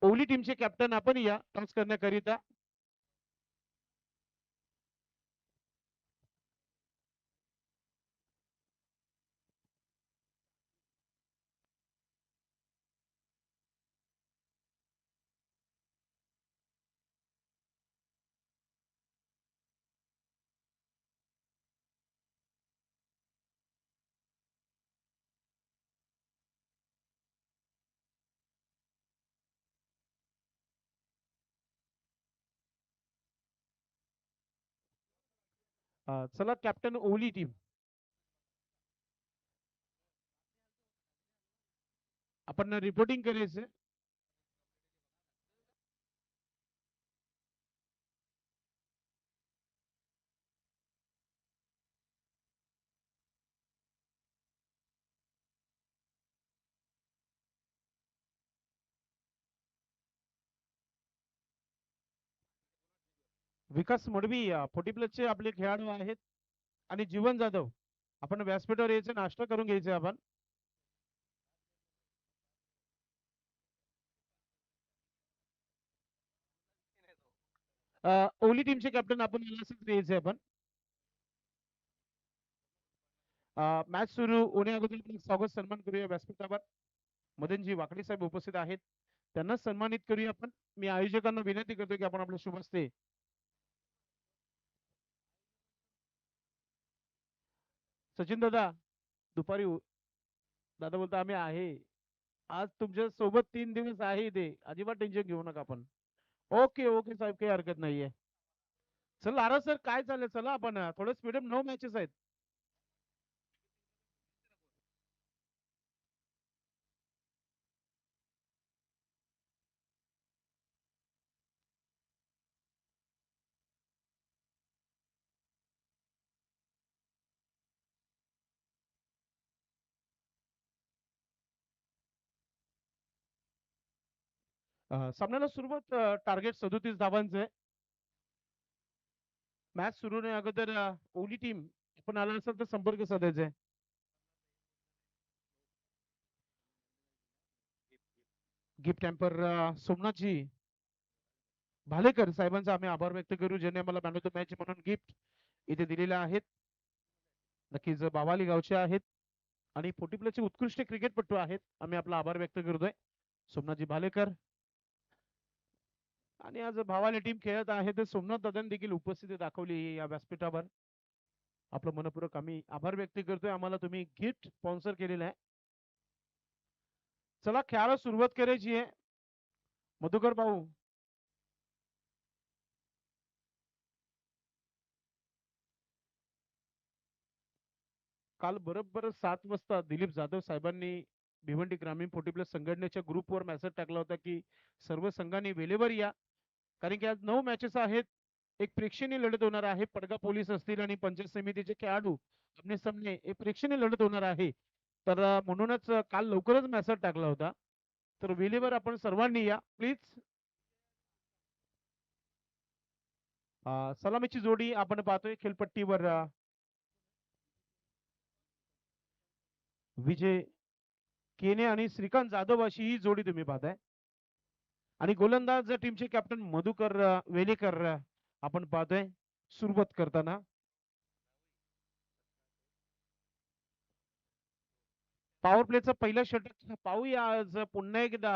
Speaker 1: ओली टीमचे कॅप्टन आपण या टॉस करण्याकरिता. चला कॅप्टन ओली टीम, आपण रिपोर्टिंग करायचं. विकास मडवी 40 प्लसचे आपले खेळाडू आहेत आणि जीवन जाधव, आपण व्यासपीठावर यायचं, नाश्ता करून घ्यायचं आपण. ओली टीमचे कॅप्टन आपण यायचं आपण. मॅच सुरू होण्या अगोदर स्वागत सन्मान करूया व्यासपीठावर. मदनजी वाकडी साहेब उपस्थित आहेत, त्यांना सन्मानित करूया आपण. मी आयोजकांना विनंती करतो की आपण आपल्या शुभ हस्ते सचिन दादा दुपारी दादा बोलतो आम्ही आहे आज तुमच्या सोबत 3 दिवस आहे इथे, अजिबात टेन्शन घेऊ नका आपण. ओके ओके साहेब, काही हरकत नाहीये. चला आरा सर, काय चाललंय? चला आपण थोडं स्पीडअप, 9 मॅचेस आहेत. सामन्याला सुरुवात टार्गेट 37 धावांचं आहे. मॅच सुरू होण्या अगोदर ओली टीम आपण आला असेल तर संपर्क साधायचा आहे. गिफ्ट टॅम्पर सोमनाथजी भालेकर साहेबांचा आम्ही आभार व्यक्त करू, ज्यांनी आम्हाला मॅन ऑफ द मॅच म्हणून गिफ्ट इथे दिलेले आहेत. नक्कीच बावाली गावचे आहेत आणि पोटीप्लेचे उत्कृष्ट क्रिकेटपटू आहेत. आम्ही आपला आभार व्यक्त करतोय सोमनाथजी भालेकर. आणि आज भावाले टीम खेळत आहे तर सोमनाथ दादांनी देखील उपस्थिती दाखवली या व्यासपीठावर. आपलं मनपूर्वक आम्ही आभार व्यक्त करतोय. आम्हाला तुम्ही गिफ्ट स्पॉन्सर केलेलं आहे. चला खेळाला सुरुवात करायची आहे. मधुकर भाऊ, काल बरोबर 7 वाजता दिलीप जाधव साहेबांनी भिवंडी ग्रामीण फोर्टी प्लस संघटनेच्या ग्रुपवर मेसेज टाकला होता की सर्व संघांनी वेळेवर या, कारण की आज 9 मॅचेस आहेत. एक प्रेक्षणीय लढत होणार आहे. पडगा पोलीस असतील आणि पंचायत समितीचे खेळाडू आमने सामने एक प्रेक्षणीय लढत होणार आहे. तर म्हणूनच काल लवकरच मेसेज टाकला होता. तर वेळेवर आपण सर्वांनी या प्लीज. सलामीची जोडी आपण पाहतोय खेळपट्टीवर. विजय केने आणि श्रीकांत जाधव अशी ही जोडी तुम्ही पाहताय. आणि गोलंदाज टीमचे कॅप्टन मधुकर वेलेकर आपण पाहतोय सुरुवात करताना. पॉवर प्लेचं पहिलं षटक पाहूया आज पुन्हा एकदा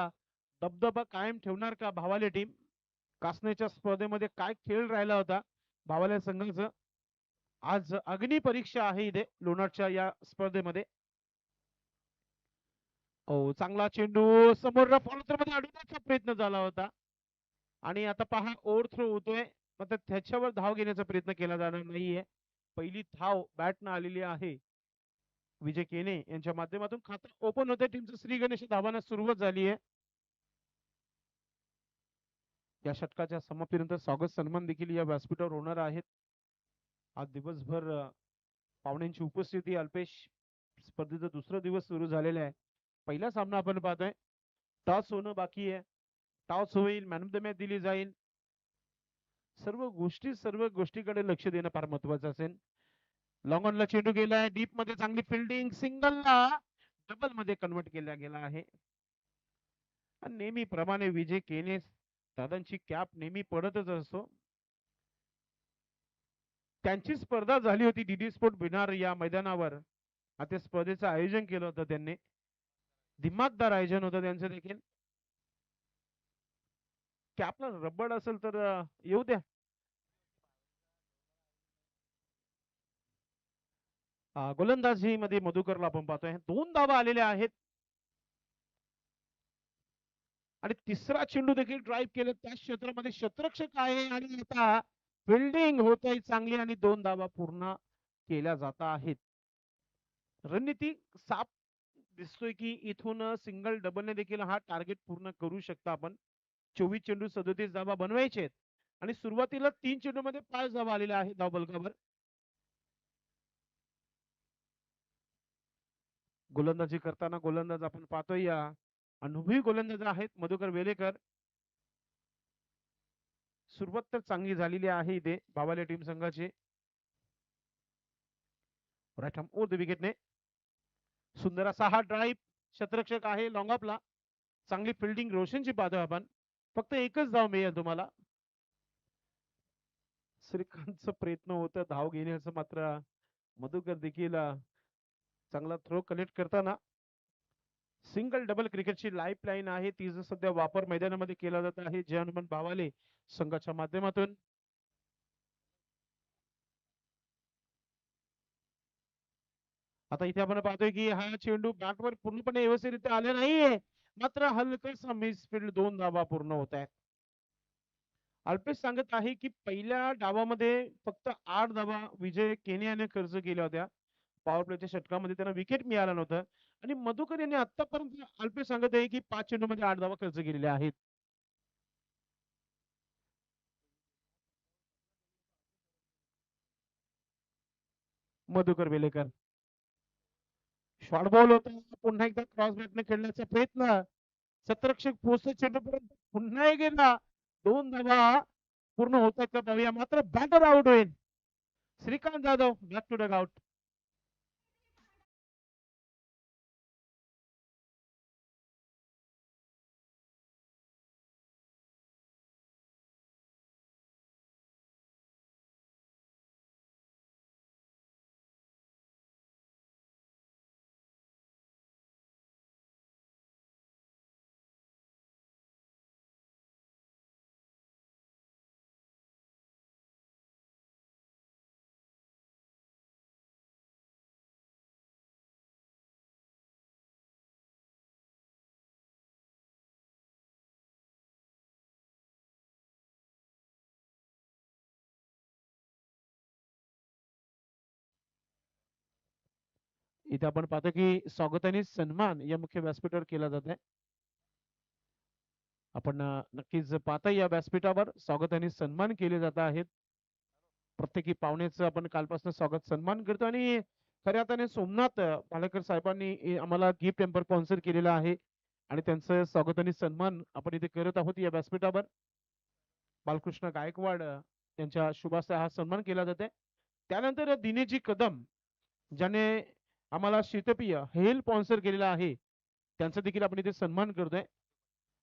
Speaker 1: दबदबा कायम ठेवणार का भावाले टीम. कासनेच्या स्पर्धेमध्ये काय खेळ राहिला होता भावाल्या संघाचं. आज अग्नी परीक्षा आहे इथे लोणारच्या या स्पर्धेमध्ये. चांगला चेंडू समोर फॉलोथ्रो मध्ये अडवण्याचा प्रयत्न झाला होता. आणि आता पहा ओव्हर थ्रो होतोय, मात्र त्याच्यावर धाव घेण्याचा प्रयत्न केला जाणार नाहीये. पहिली धाव बॅटनं आलेली आहे विजय केने यांच्या माध्यमातून. खातं ओपन होते टीमचं. श्री गणेश धावांना सुरुवात झाली आहे. या षटकाच्या समाप्तीनंतर स्वागत सन्मान देखील या व्यासपीठावर होणार आहेत. आज दिवसभर पाहुण्यांची उपस्थिती. अल्पेश, स्पर्धेचा दुसरा दिवस सुरू झालेला आहे. पहिला सामना आपण पाहतोय. टॉस होणं बाकी आहे. टॉस होईल, मॅन ऑफ द मॅच दिली जाईल. सर्व गोष्टीकडे लक्ष देणं फार महत्वाचं असेल. लॉंग ऑनला चेंडू गेलाय डीप मध्ये, चांगली फिल्डिंग, सिंगलला डबल मध्ये कन्वर्ट केला गेला आहे. आणि नेहमीप्रमाणे विजय केने दादांची कॅप नेहमी पडतच असतो. त्यांची स्पर्धा झाली होती डीडी स्पोर्ट बिनार या मैदानावर. आता स्पर्धेचं आयोजन केलं होतं त्यांनी. दिमागदार आयोजन होतं त्यांचं देखील. कॅपला रब्बड असेल तर येऊ द्या. गोलंदाजी मध्ये मधुकरला आपण पाहतोय 2 धावा आलेल्या आहेत. आणि तिसरा चेंडू देखील ड्राईव्ह केलं त्या क्षेत्रामध्ये. शतरक्षक आहे आणि आता फिल्डिंग होत आहे चांगली आणि 2 धावा पूर्ण केल्या जात आहेत. रणनीती साफ दिसतोय की इथून सिंगल डबलने देखील हा टार्गेट पूर्ण करू शकता आपण. 24 चेंडू 37 धावा बनवायचे आहेत. आणि सुरुवातीला 3 चेंडू मध्ये 5 धावा आलेल्या आहेत धावबलकावर. गोलंदाजी करताना गोलंदाज आपण पाहतोय या अनुभवी गोलंदाज आहेत मधुकर वेलेकर. सुरुवात तर चांगली झालेली आहे इथे बावाले टीम संघाची. राईट हॅम ओव्हर द विकेटने सुंदर असा हा ड्राईव्ह. शतरक्षक आहे लॉंग ऑफला. चांगली फिल्डिंग रोशनची पाहतोय आपण. फक्त एकच धाव मिळेल तुम्हाला. श्रीकांतचा प्रयत्न होता धाव घेण्याचं, मात्र मधुकर देखील चांगला थ्रो कनेक्ट करताना. सिंगल डबल क्रिकेटची लाईफ लाईन आहे तिचा सध्या वापर मैदानामध्ये केला जात आहे जय हनुमान भावाले संघाच्या माध्यमातून. आता इथे आपण पाहतोय की हा चेंडू बॅटवर पूर्णपणे व्यवस्थितरित्या आले नाहीये, मात्र हलकासा मिसफील्ड. 2 धावा पूर्ण होत आहेत. अल्पेश सांगत आहे की पहिल्या डावामध्ये फक्त 8 धावा विजय केने याने खर्च केल्या होत्या. पॉवर प्लेच्या षटकामध्ये त्यांना विकेट मिळालं नव्हतं. आणि मधुकर यांनी आतापर्यंत अल्पेश सांगत आहे की 5 चेंडूमध्ये 8 धावा खर्च केलेल्या आहेत. मधुकर वेलेकर शॉर्ट बॉल होता. पुन्हा एकदा क्रॉस बॅटने खेळण्याचा प्रयत्न. सतरक्षक पोहोचतो चेंडूपर्यंत, पुन्हा गेला. 2 धावा पूर्ण होत आहेत का पाहूया, मात्र बॅटर आउट होईल. Shrikant Jadhav back to dugout. इथे आपण पाहतो की स्वागत आणि सन्मान या मुख्य व्यासपीठावर केला जात आहे. आपण नक्कीच पाहता या व्यासपीठावर स्वागत आणि सन्मान केले जात आहेत. प्रत्येकी पाहुण्याचं आपण कालपासून स्वागत सन्मान करतो आणि खऱ्या अर्थाने सोमनाथ पालेकर साहेबांनी आम्हाला गिफ्ट टेम्पर स्पॉन्सर केलेला आहे आणि त्यांचं स्वागत आणि सन्मान आपण इथे करत आहोत या व्यासपीठावर. बालकृष्ण गायकवाड यांच्या शुभ हस्ते हा सन्मान केला जाते. त्यानंतर दिनेशजी कदम ज्याने आम्हाला शीतपेय हेल स्पॉन्सर केलेला आहे त्यांचा देखील आपण इथे सन्मान करतोय.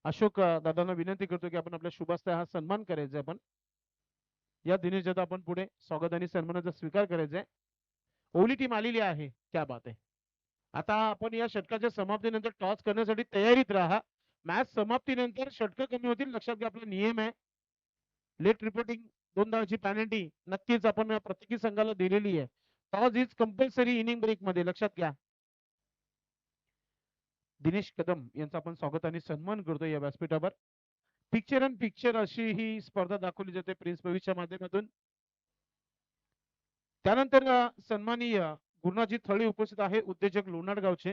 Speaker 1: अशोक दादांना विनंती करतो की आपण आपल्या शुभ हस्ते हा सन्मान करायचा आपण. या दिनेश दादा आपण पुढे स्वागत आणि सन्मानाचा स्वीकार करायचा आहे. ओली टीम आलेली आहे. क्या बात आहे. आता आपण या षटकाच्या समाप्तीनंतर टॉस करण्यासाठी तयारीत राहा. मॅच समाप्तीनंतर षटक कमी होतील. लक्षात घ्या आपला नियम आहे. लेट रिपोर्टिंग 2 धावांची पेनल्टी नक्कीच आपण प्रत्येकी संघाला दिलेली आहे. Toss is compulsory inning break मध्ये लक्षात घ्या. दिनेश कदम यांचा आपण स्वागत आणि सन्मान करतो या व्यासपीठावर. पिक्चर अँड पिक्चर अशी ही स्पर्धा दाखवली जाते प्रिन्स भविष्या माध्यमातून. त्यानंतर सन्माननीय गुरुनाथजी थळे उपस्थित आहे उद्योजक लोणार गावचे.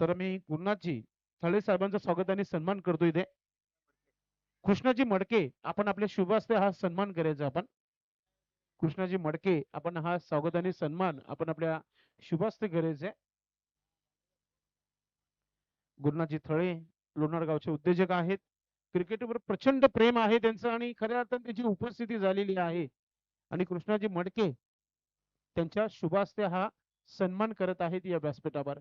Speaker 1: तर मी गुरुनाथजी थळे साहेबांचं स्वागत आणि सन्मान करतो इथे. कृष्णाजी मडके आपण आपल्या शुभ हस्ते हा सन्मान करायचा आपण. कृष्णाजी मडके आपण हा स्वागत आणि सन्मान आपण आपल्या शुभ हस्ते करायचे. गुरुनाथजी थळे लोणार गावचे उद्योजक आहेत. क्रिकेटवर प्रचंड प्रेम आहे त्यांचं आणि खऱ्या अर्थाने त्यांची उपस्थिती झालेली आहे आणि कृष्णाजी मडके त्यांच्या शुभ हस्ते हा सन्मान करत आहेत या व्यासपीठावर.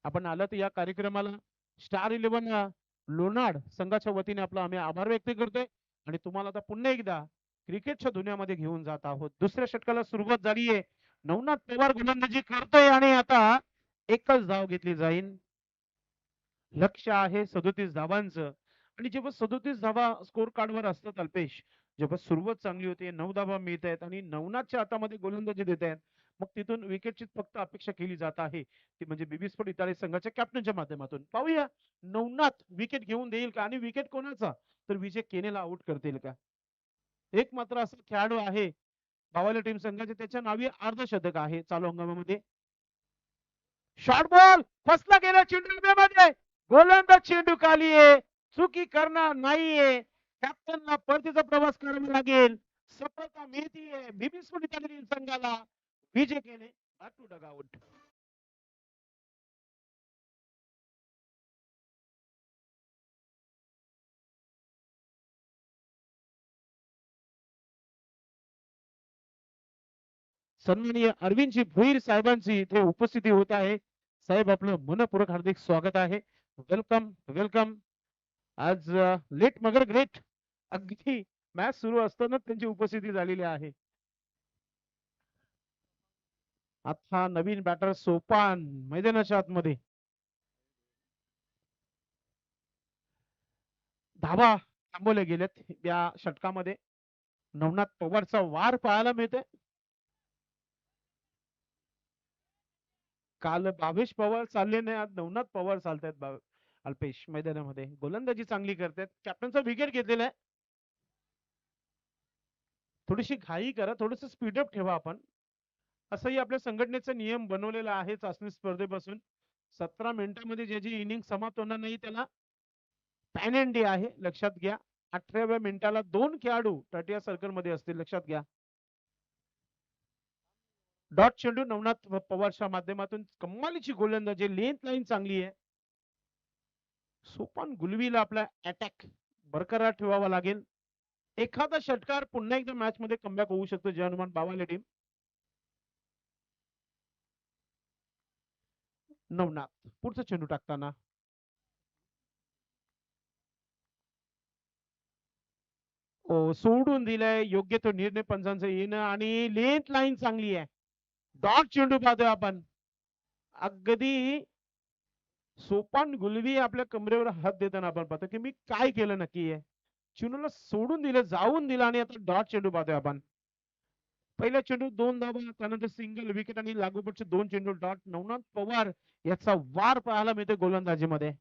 Speaker 1: आपण आलात या कार्यक्रमाला. स्टार 11 लोणार संघाच्या वतीने आपला आम्ही आभार व्यक्त करतोय आणि तुम्हाला आता पुन्हा एकदा क्रिकेटच्या दुनियामध्ये घेऊन जात आहोत. दुसऱ्या षटकाला सुरुवात झाली आहे. नवनाथ पवार गोलंदाजी करतोय आणि आता एकच धाव घेतली जाईल. लक्ष आहे 37 धावांचं आणि जेव्हा 37 धावा स्कोर कार्डवर असतात अल्पेश, जेव्हा सुरुवात चांगली होते 9 धावा मिळत आहेत आणि नवनाथच्या हातामध्ये गोलंदाजी देत आहेत, मग तिथून विकेटची फक्त अपेक्षा केली जात आहे ती म्हणजे बीबी स्पोर्ट इटाली संघाच्या कॅप्टनच्या माध्यमातून. पाहूया नवनाथ विकेट घेऊन देईल का आणि विकेट कोणाचा तर विजय केनेला आउट करतील का. एक मात्र असा खेळाडू आहे बावाली टीम संघाचे त्याच्या नावी अर्धशतक आहे चालू हंगामामध्ये. शॉर्ट बॉल फसला गेला चेंडूमध्ये. गोलंदाज चेंडू खाली आहे. चुकी करणार नाहीये. कॅप्टनला परतीचा प्रवास करावा लागेल. सफलता मिळतीये बीबी स्पोर्ट इटाली संघाला. विजय केने बॅक टू डगआउट. सन्माननीय अरविंदजी भोईर साहेबांची इथे उपस्थिती होत आहे. साहेब आपलं मनपूर्वक हार्दिक स्वागत आहे. Welcome welcome. आज लेट मगर ग्रेट. अगदी मॅच सुरू असताना त्यांची उपस्थिती झालेली आहे. आता नवीन बॅटर सोपान मैदानाच्या आतमध्ये. धावा थांबवले गेलेत या षटकामध्ये. नवनाथ पवारचा वार पाहायला मिळते. काल भावेश पवार चालले नाही आज नवनाथ पवार चालतात अल्पेश मैदानामध्ये. गोलंदाजी चांगली करतात. कॅप्टनचा विकेट घेतलेला आहे. थोडीशी घाई करा थोडस स्पीडअप ठेवा आपण. असंही आपल्या संघटनेचा नियम बनवलेला आहे चाचणी स्पर्धेपासून. 17 मिनिटांमध्ये ज्याची इनिंग समाप्त होणार नाही त्याला पॅनल्टी आहे लक्षात घ्या. 18व्या मिनिटाला 2 खेळाडू तटीय सर्कल मध्ये असतील लक्षात घ्या. डॉट चेंडू नवनाथ पवारच्या माध्यमातून कमालीची गोलंदाजी लेंथ लाईन चांगली आहे. सोपान गुलवीला आपला अटॅक बरकरार ठेवावा लागेल. एखादा षटकार पुन्हा एकदा मॅच मध्ये कमबॅक होऊ शकतो जय हनुमान बावाले टीम. नवनाथ पुढचा चेंडू टाकताना सोडून दिलाय. योग्य तो निर्णय पंचांचं येणं आणि लेंथ लाईन चांगली आहे. डॉट चेंडू पाहतोय आपण. अगदी सोपान गुलवी आपल्या कमरेवर हात देताना आपण पाहतो की मी काय केलं नक्की आहे. चेंडूला सोडून दिलं जाऊन दिला आणि आता डॉट चेंडू पाहतोय आपण. पहिला चेंडू 2 धावा त्यानंतर सिंगल विकेट आणि लागोपाठचे 2 चेंडू डॉट. नवनाथ पवार याचा वार पाहायला मिळते गोलंदाजीमध्ये.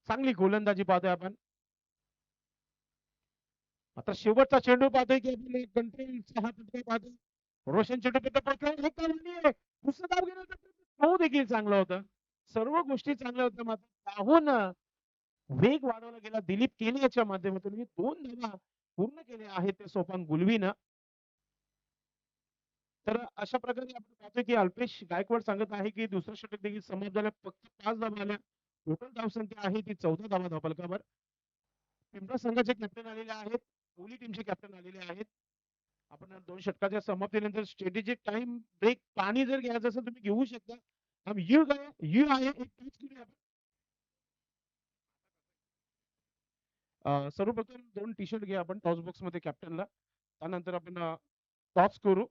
Speaker 1: चांगली गोलंदाजी पाहतोय आपण. आता शेवटचा चेंडू पाहतोय की आपण कंट्रोल 6 फटका पाहतोय. रोशन चटोपट्ट पोहोचला हे काम नाहीये. दुसरं धाव घेण्याचा प्रयत्न तो देखील चांगला होता. सर्व गोष्टी चांगल्या होत्या मात्र त्याहून वेग वाढवला गेला दिलीप केनियाच्या माध्यमातून ही 2 धावा पूर्ण केल्या आहेत ते सोपान गुलवीनं. तर अशा प्रकारे आपण पाहतो की अल्पेश गायकवाड सांगत आहे की दुसरं षटक देखील समाप्त झालं फक्त 5 धावा आल्या. टोटल धावसंख्या आहे ती 14 धावा धावफलकावर. पिंपळा संघाचे कॅप्टन आलेले आहेत. कोहली टीमचे कॅप्टन आलेले आहेत. आपण 2 षटकाच्या समाप्तीनंतर स्ट्रॅटेजिक टाइम ब्रेक पाणी जर घ्यायचं असेल तुम्ही घेऊ शकता. हम यू आहे एक टच करूया आपण. सर्वप्रथम 2 टी शर्ट घ्या आपण टॉस बॉक्स मध्ये कॅप्टनला. त्यानंतर आपण टॉस करू.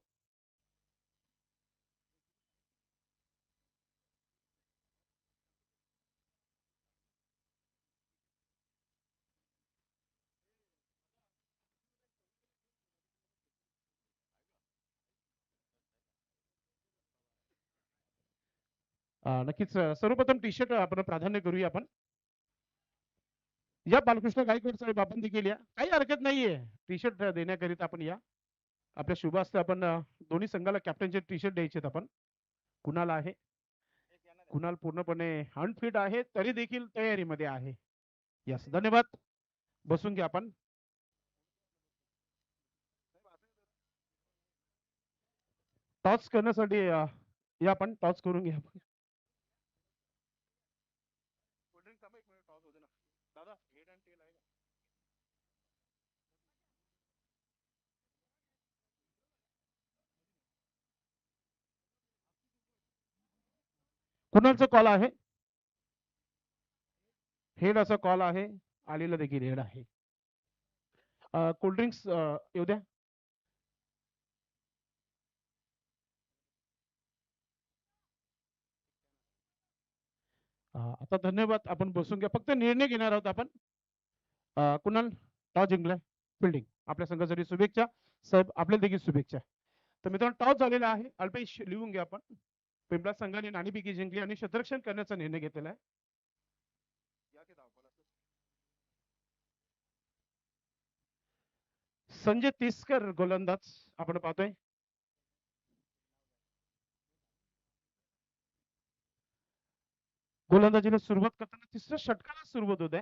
Speaker 1: नक्कीच सर्वप्रथम टी शर्ट आपण प्राधान्य करूया आपण. या बालकृष्ण गायकवाड साहेब आपण देखील या काही हरकत नाहीये टी शर्ट देण्याकरिता आपण या आपल्या शुभ असते आपण दोन्ही संघाला कॅप्टनचे टी शर्ट द्यायचे आपण. कुणाल आहे कुणाल पूर्णपणे अनफिट आहे तरी देखील तयारीमध्ये आहे. यस धन्यवाद. बसून घ्या आपण. टॉस करण्यासाठी या आपण टॉस करून घ्या आपण. कुणालचा कॉल आहे हेड असा कॉल आहे आलेला देखील हेड आहे. कोल्ड्रिंक्स येऊ द्या. आता धन्यवाद आपण बसून घ्या फक्त निर्णय घेणार आहोत आपण. कुणाल टॉस जिंकलाय फिल्डिंग आपल्या संघासाठी शुभेच्छा साहेब आपल्याला देखील शुभेच्छा. तर मित्रांनो टॉस झालेला आहे अल्पेश लिहून घ्या आपण. पिंपळा संघाने नाणेफेकी जिंकली आणि क्षेत्ररक्षण करण्याचा निर्णय घेतलेला आहे. संजय तिसकर गोलंदाज आपण पाहतोय. गोलंदाजीला सुरुवात करताना तिसऱ्या षटकाला सुरुवात होते.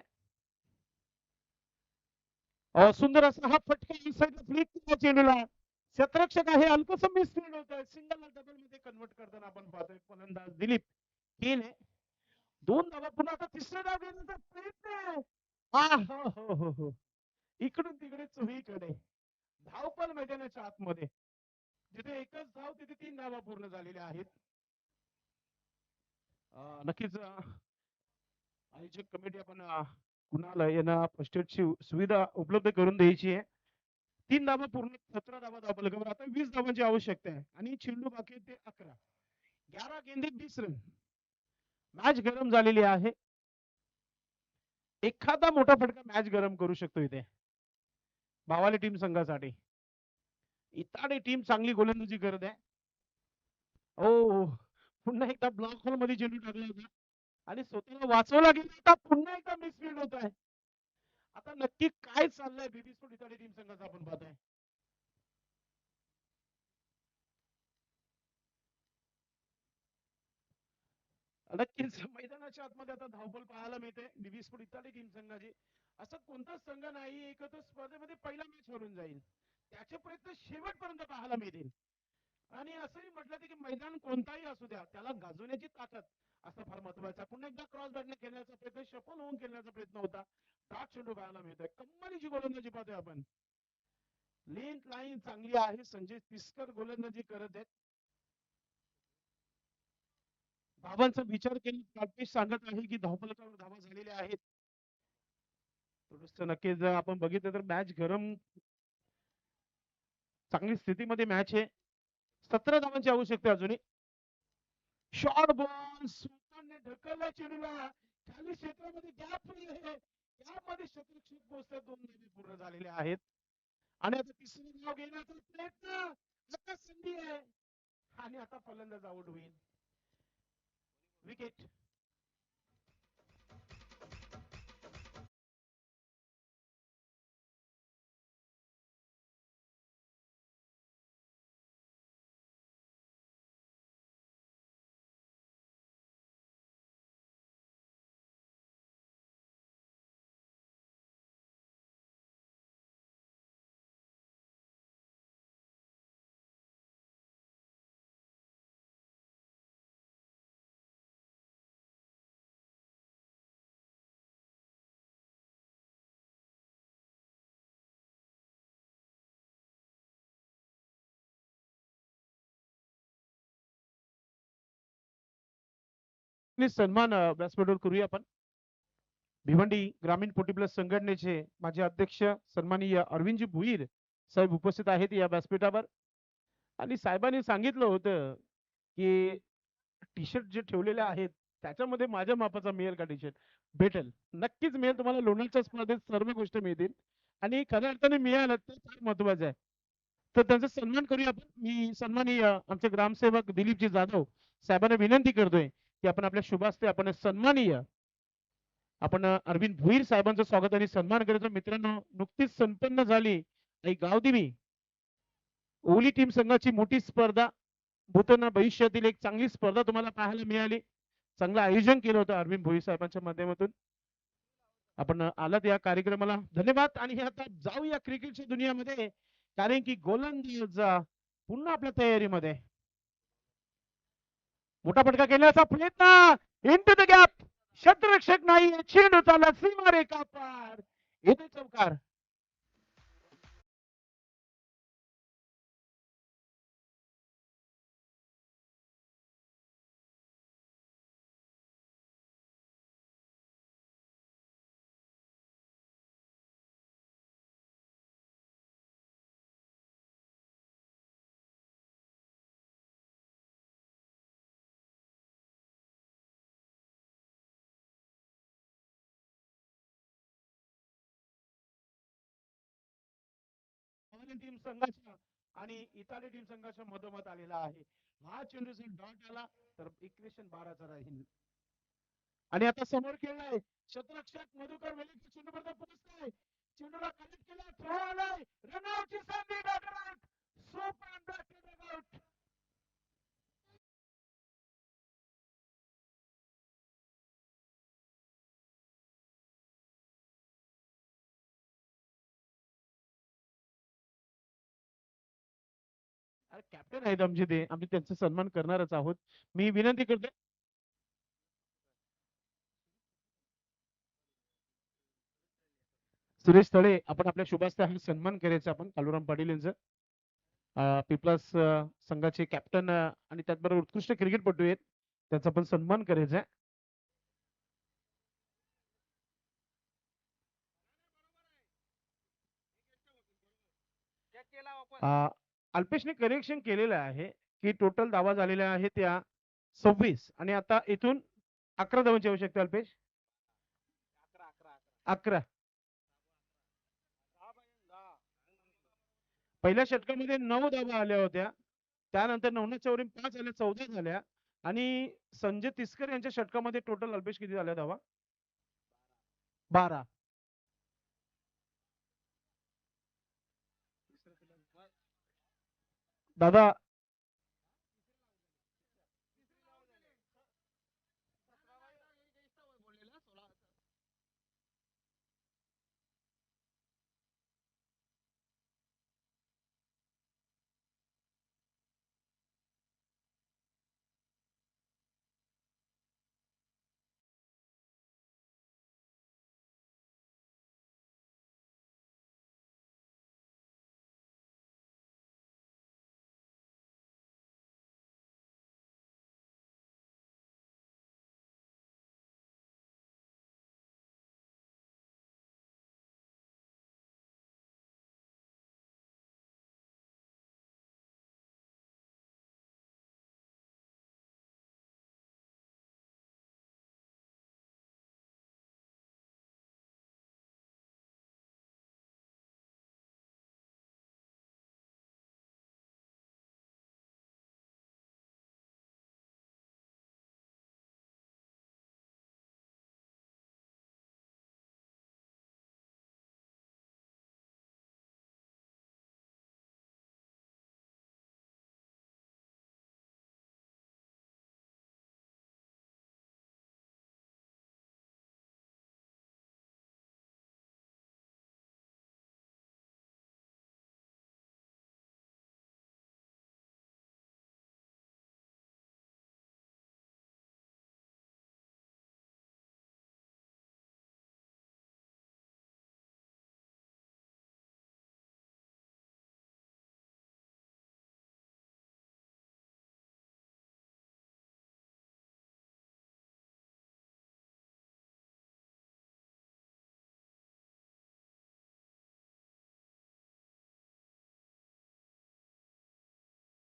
Speaker 1: सुंदर असा हा फटका फ्लिक केला चेंडूला. क्षेत्ररक्षक आहे अल्पस मिसफील्ड होत आहे सिंगल डबल मध्ये कन्वर्ट करताना आपण पाहतोय फलंदाज दिलीप केले 2 धावा पुन्हा आता तिसऱ्या धाव घेण्याचा प्रयत्न. हो हो हो हो इकडून तिकडे चोहीकडे धावपल मैदानाच्या आतमध्ये जिथे एकच धाव तिथे 3 धावा पूर्ण झालेल्या आहेत. नक्कीच आयोजक कमिटी आपण कुणाला यांना फर्स्ट एडची सुविधा उपलब्ध करून द्यायची आहे. 3 धावा पूर्ण 17 धावा धावफलकावर आता 20 धावांची आवश्यकता आहे आणि चेंडू बाकी ते 11. 11 गेंदे 20 रन. मॅच गरम झालेली आहे. एखादा मोठा फटका मॅच गरम करू शकतो इथे भावाली टीम संघासाठी. इताडे टीम चांगली गोलंदाजी करत आहे. ओ पुन्हा एकदा ब्लॉक होल मध्ये चेंडू टाकला होता आणि स्वतःला वाचवला गेला आता पुन्हा एकदा मिसफील्ड होत आहे. आता नक्की काय चाललंय बीबी स्पोर्ट इताडे टीम संघाचा आपण पाहताय. नक्कीच मैदानाच्या आतमध्ये आता धावपल पाहायला मिळते बीबी स्पोर्ट इताली टीम संघाची. असं कोणताच संघ नाही एकत्र स्पर्धेमध्ये पहिला मॅच हरून जाईल. त्याचे प्रयत्न शेवटपर्यंत पाहायला मिळतील. आणि असंही म्हटलं की मैदान कोणताही असू द्या त्याला गाजवण्याची ताकद असं फार महत्वाचं. पुन्हा एकदा क्रॉस बॅटने खेळण्याचा प्रयत्न सफल होऊन खेळण्याचा प्रयत्न होता. डॉट चेंडू पाहायला मिळतोय कम्मालीची गोलंदाजी पाहतोय आपण. लेंथ लाईन चांगली आहे संजय तिसकर गोलंदाजी करत आहेत. धावांचा विचार केला कालपेश सांगत आहे की धावफलकावर धावा झालेल्या आहेत. थोडस नक्कीच आपण बघितलं तर मॅच गरम चांगली स्थितीमध्ये मॅच आहे. 17 धावांची आवश्यकता अजूनही. शॉर्ट बॉल सुलतानने ढकलला चेंडूला खाली क्षेत्रामध्ये गॅप आहे. त्यामध्ये शतरक्षक पोहोचतात 2 धावे पूर्ण झालेले आहेत. आणि आता तिसरी धाव घेण्याचा प्रयत्न आता संधी आहे आणि आता फलंदाज आउट होईल. विकेट सन्मान व्यासपीठावर करूया आपण. भिवंडी ग्रामीण 40+ संघटनेचे माजी अध्यक्ष सन्माननीय अरविंदजी भुईर साहेब उपस्थित आहेत या व्यासपीठावर. आणि साहेबांनी सांगितलं होतं की टी शर्ट जे ठेवलेले आहेत त्याच्यामध्ये माझ्या मापाचा मिळेल का टी शर्ट. भेटेल, नक्कीच मिळेल तुम्हाला. लोणंदच्या स्पर्धेत सर्व गोष्ट मिळतील आणि खऱ्या अर्थाने मिळालं तर फार महत्वाचं आहे. तर त्यांचा सन्मान करूया आपण. मी सन्माननीय आमचे ग्रामसेवक दिलीपजी जाधव साहेबांना विनंती करतोय की आपण आपल्या शुभास्ते आपण सन्माननीय आपण अरविंद भुईर साहेबांचं स्वागत आणि सन्मान करायचं. मित्रांनो, नुकतीच संपन्न झाली आणि गावदेवी ओली टीम संघाची मोठी स्पर्धा. भूताना भविष्यातील एक चांगली स्पर्धा तुम्हाला पाहायला मिळाली. चांगलं आयोजन केलं होतं अरविंद भोई साहेबांच्या माध्यमातून. आपण आलात या कार्यक्रमाला, धन्यवाद. आणि हे आता जाऊया क्रिकेटच्या दुनियामध्ये, कारण की गोलंदाज पुन्हा आपल्या तयारीमध्ये. मोठा फटका केल्याचा प्रयत्न इंटू द गॅप. क्षेत्ररक्षक नाही, चेंडू चालला सीमारेखा पार. येते चौकार. टीम संघाच्या आणि इटाली टीम संघाच्या मधोमध आलेला आहे. हा चेंडू जर डॉट आला तर इक्वेशन 12चा राहील. आणि आता समोर खेळलाय क्षेत्ररक्षक मधुकर वेले चेंडू पर्यंत पोहोचलाय. चेंडूला कनेक्ट केला, थ्रो आलाय, रनआउटची संधी, dot out. Super dot out. अरे कॅप्टन आहेत आमचे ते, आम्ही त्यांचा सन्मान करणारच आहोत. मी विनंती करतो सुरेश तळे, आपण आपल्या शुभास्ते हा सन्मान करायचा आपण कालुराम पाटील यांचं. पीपल्स संघाचे कॅप्टन आणि त्याचबरोबर उत्कृष्ट क्रिकेटपटू आहेत, त्याचा पण सन्मान करायचा आहे. अल्पेशने करेक्शन केलेलं आहे की टोटल धावा झालेल्या आहेत त्या 26 आणि आता इथून 11 धावांची आवश्यकता. अल्पेश 11. पहिल्या षटकामध्ये 9 धावा आल्या होत्या, त्यानंतर 9 वरून 5 आल्या, 14 झाल्या. आणि संजय तिसकर यांच्या षटकामध्ये टोटल अल्पेश किती झाल्या धावा? 12. दादा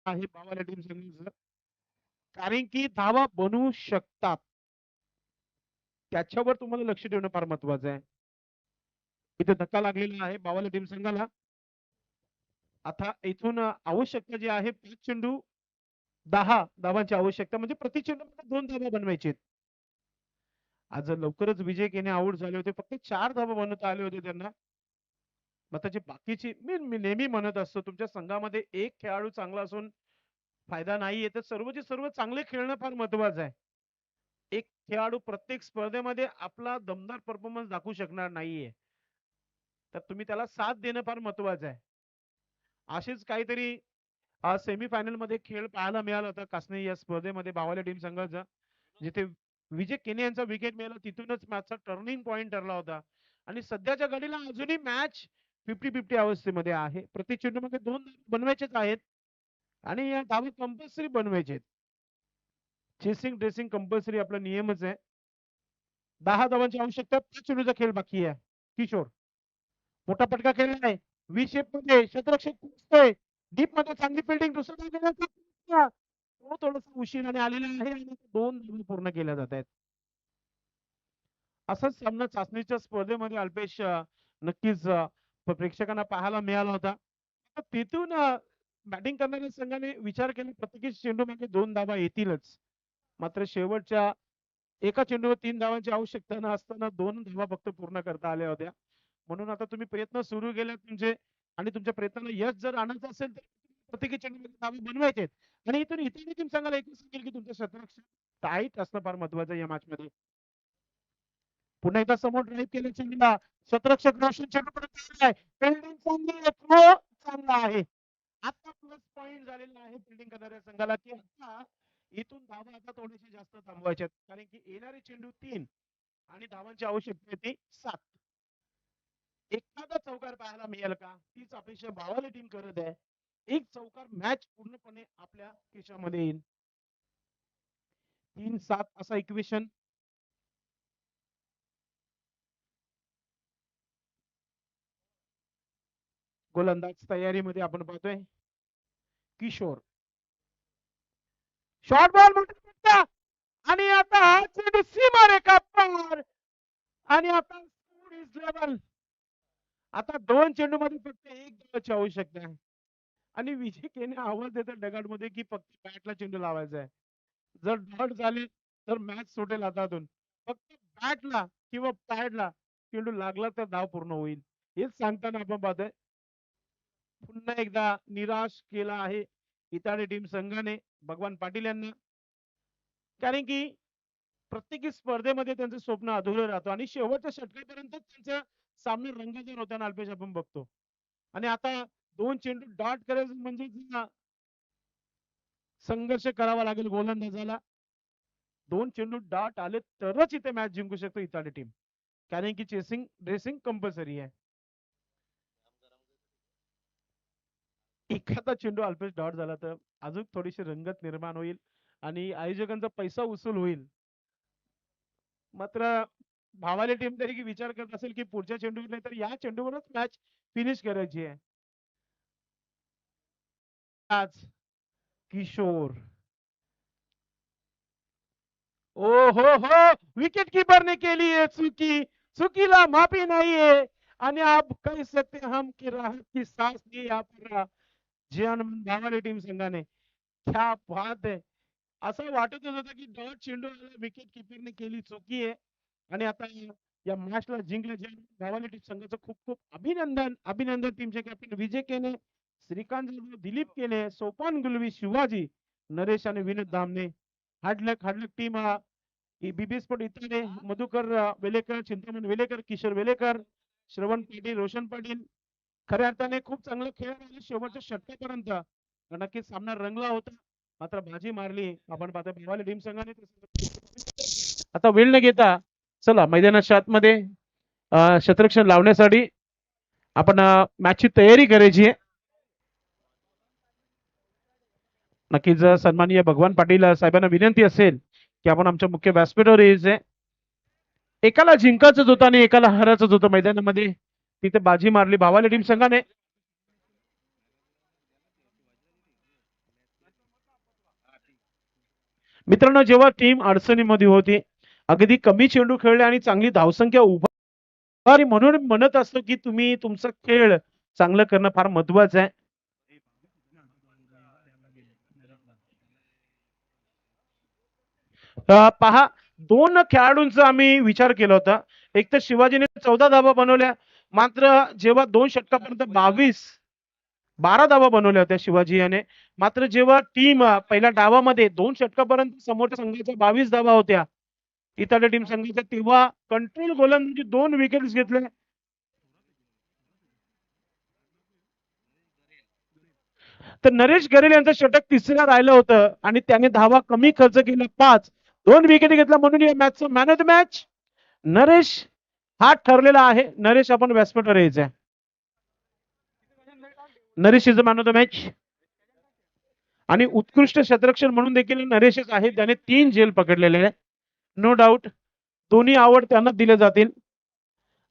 Speaker 1: आहे बावाला टीम संघाचं, कारण की धावा बनवू शकतात त्याच्यावर तुम्हाला लक्ष ठेवणं फार महत्वाचं आहे. इथे धक्का लागलेला आहे बावाला टीम संघाला. आता इथून आवश्यकता जी आहे 5 चेंडू 10 धावांची आवश्यकता, म्हणजे प्रति चेंडू 2 धावा बनवायचे. आज लवकरच विजय केने आउट झाले होते, फक्त 4 धावा बनवता आले होते त्यांना. मग त्याचे बाकीची मी नेहमी म्हणत असतो, तुमच्या संघामध्ये एक खेळाडू चांगला असून फायदा नाहीये, तर सर्वचे सर्व चांगले खेळणं फार महत्वाचं आहे. एक खेळाडू प्रत्येक स्पर्धेमध्ये आपला दमदार परफॉर्मन्स दाखवू शकणार नाहीये, तर तुम्ही त्याला साथ देणं फार महत्वाचं आहे. असेच काहीतरी सेमीफायनल मध्ये खेळ पाहायला मिळाला होता कासने या स्पर्धेमध्ये बावाले टीम संघाचा, जिथे विजय केने यांचा विकेट मिळाला, तिथूनच मॅचचा टर्निंग पॉइंट ठरला होता. आणि सध्याच्या घडीला अजूनही मॅच 50-50 अवस्थेमध्ये आहे. प्रति चेंडू मध्ये 2 बनवायचेच आहेत आणि या धावा कंपल्सरी बनवायचे. चेसिंग ड्रेसिंग कंपल्सरी आपला नियमच आहे. 10 धावांची आवश्यकता, 5 चेंडूचा खेळ बाकी आहे. किशोर मोठा फटका केलेला आहे, व्ही शेप मध्ये शतरक्षक पोहोचतोय, डीप मध्ये चांगली फिल्डिंग, दुसऱ्या तो थोडासा उशिराने आलेला आहे आणि 2 धावा पूर्ण केल्या जात आहेत. असाच सामना चाचणीच्या स्पर्धेमध्ये अल्पेश नक्कीच प्रेक्षकांना पाहायला मिळाला होता. तिथून बॅटिंग करणाऱ्या संघाने विचार केला प्रत्येकी चेंडू मागे 2 धावा येतीलच, मात्र शेवटच्या एका चेंडूवर 3 धावांची आवश्यकता न असताना 2 धावा फक्त पूर्ण करता आल्या होत्या. म्हणून आता तुम्ही प्रयत्न सुरू केले तुमचे, आणि तुमच्या प्रयत्नाला यश जर आणायचं असेल तर प्रत्येकी चेंडू धावे बनवायचे. आणि इथून इथे टीम सांगायला एकच सांगेल की तुमचं शतरक्षक टाईट असणं फार महत्वाचं आहे या मॅच मध्ये. पुन्हा एकदा समोर ड्राईव्ह केले चेंडूला, शतरक्षक रोशन चेंडूकडे फिल्डिंग चांगली आहे, थ्रो चांगला आहे. आता प्लस पॉइंट झालेला आहे फिल्डिंग करणाऱ्या संघाला, की आता इथून धावा आता थोडेसे जास्त थांबवायचे, कारण की येणारे चेंडू 3 आणि धावांची आवश्यकता आहे ती 7. एखादा चौकार पाहायला मिळेल का, तीच अपेक्षा बावाली टीम करत आहे. एक चौकार मॅच पूर्णपणे आपल्या खिशामध्ये येईल. 3-7 असा इक्वेशन. गोलंदाज तयारीमध्ये आपण पाहतोय किशोर, शॉर्ट बॉल मोठा, आणि आता चेंडू सीमा रेखा पार, आणि आता स्कोर इज लेवल. आता 2 चेंडू मध्ये फक्त 1 धावाची आवश्यकता आहे. आणि विजय केने आवाज देतात डगाड मध्ये की फक्त बॅटला चेंडू लावायचा आहे. जर डॉट झाले तर मॅच सुटेल हातातून. फक्त बॅटला किंवा पॅडला चेंडू लागला तर धाव पूर्ण होईल. हेच सांगताना आपण पाहतोय पुन्हा एकदा निराश केला आहे इताडे टीम संघाने भगवान पाटील यांना, कारण की प्रत्येक स्पर्धेमध्ये त्यांचं स्वप्न अधुरं राहतो आणि शेवटच्या षटकापर्यंत त्यांचा सामना रंगतदार होताना अल्पेश आपण बघतो. आणि आता 2 चेंडू डॉट करायचं म्हणजे संघर्ष करावा लागेल गोलंदाजाला. 2 चेंडू डॉट आले तरच इथे मॅच जिंकू शकतो इताली टीम, कारण की चेसिंग ड्रेसिंग कंपल्सरी आहे. एखादा चेंडू अल्पेश डॉट झाला तर अजून थोडीशी रंगत निर्माण होईल आणि आयोजकांचा पैसा उसूल होईल. मात्र भावाली टीम तरी की विचार करत असेल की पुढच्या चेंडूवर नाही तर या चेंडूवरच मॅच फिनिश करायची आहे. आज किशोर, ओ हो, विकेट कीपर ने केली है चुकी, चुकीला माफी नहीं है. आणि आप कह सकते हम की राहत की सांस ली यहाँ पर जियान भावाली टीम संघाने. क्या बात आहे. असं वाटतच होतं की डॉट चेंडू विकेट कीपरने केली चुकी आहे. आणि आता या मॅचला जिंकल्याच्या भावाली टीम संघाचं खूप खूप अभिनंदन. अभिनंदन टीमचे कॅप्टन विजय केने, श्रीकांत जाधव, दिलीप केने, सोपान गुलवी, शिवाजी, नरेश आणि विनोद दामने. हार्डलक टीम बीबी स्पोर्ट इथे मधुकर वेलेकर, चिंतामण वेलेकर, किशोर वेलेकर, श्रवण पाटील, रोशन पाटील खऱ्या अर्थाने खूप चांगलं खेळ राहिले शेवटच्या षटकापर्यंत. नक्कीच सामना रंगला होता, मात्र बाजी मारली आपण पाहतो भिवाली टीम संघाने. आता वेळ न घेता चला मैदानाच्या आतमध्ये शतरक्षण लावण्यासाठी आपण मॅचची तयारी करायची आहे. नक्कीच सन्माननीय भगवान पाटील साहेबांना विनंती असेल की आपण आमच्या मुख्य व्यासपीठावर यायचंय. एकाला जिंकायचं होतं आणि एकाला हरायचं होतं मैदानामध्ये, तिथे बाजी मारली भावाली टीम संघाने. मित्रांनो, जेव्हा टीम अडचणीमध्ये होती, अगदी कमी चेंडू खेळले आणि चांगली धावसंख्या उभारी म्हणून म्हणत असतो की तुम्ही तुमचा खेळ चांगलं करणं फार महत्वाचं आहे. पहा, दोन खेळाडूंचा आम्ही विचार केला होता. एक तर शिवाजीने 14 धावा बनवल्या, मात्र जेव्हा 2 षटकापर्यंत 12 धावा बनवल्या होत्या शिवाजी याने. मात्र जेव्हा टीम पहिल्या डावामध्ये 2 षटकापर्यंत समोरच्या संघाच्या 22 धावा होत्या इतर टीम संघाच्या, तेव्हा कंट्रोल गोलंदाजी 2 विकेट्स घेतल्या. तर नरेश गरेल यांचं षटक तिसऱ्या राहिलं होतं आणि त्याने धावा कमी खर्च केला 5, 2 विकेट घेतला म्हणून या मॅचचा man of the match Naresh हा ठरलेला आहे. नरेश आपण व्यासपीठावर यायचंय. Naresh is the man of the match. आणि उत्कृष्ट क्षेत्ररक्षण म्हणून देखील नरेशच आहे, त्याने 3 झेल पकडलेले आहे. नो डाऊट दोन्ही आवड त्यांना दिले जातील.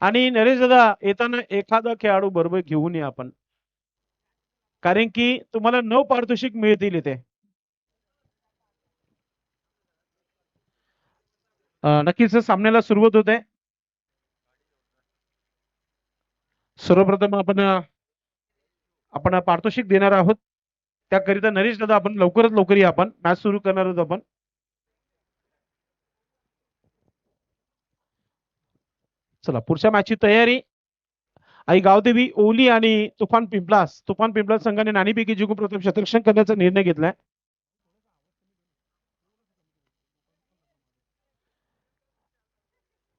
Speaker 1: आणि नरेश दादा, येताना एखादा खेळाडू बरोबर घेऊन या आपण, कारण की तुम्हाला 9 पारितोषिक मिळतील इथे. नक्कीच सामन्याला सुरुवात होते. सर्वप्रथम आपण पारितोषिक देणार आहोत. त्याकरिता नरेश दादा आपण लवकरात लवकर या, आपण मॅच सुरू करणार आहोत आपण. चला, पुढच्या मॅचची तयारी. आई गावदेवी ओली आणि तुफान पिंपलास संघाने नाणेफेकी जिंकून प्रथम क्षेत्ररक्षण करण्याचा निर्णय घेतलाय.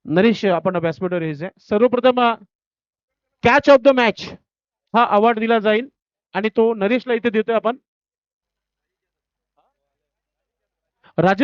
Speaker 1: नरेश आपण व्यासपीठावर यायचंय. सर्वप्रथम कॅच ऑफ द मॅच हा अवॉर्ड दिला जाईल आणि तो नरेशला इथे देतोय आपण. राजेश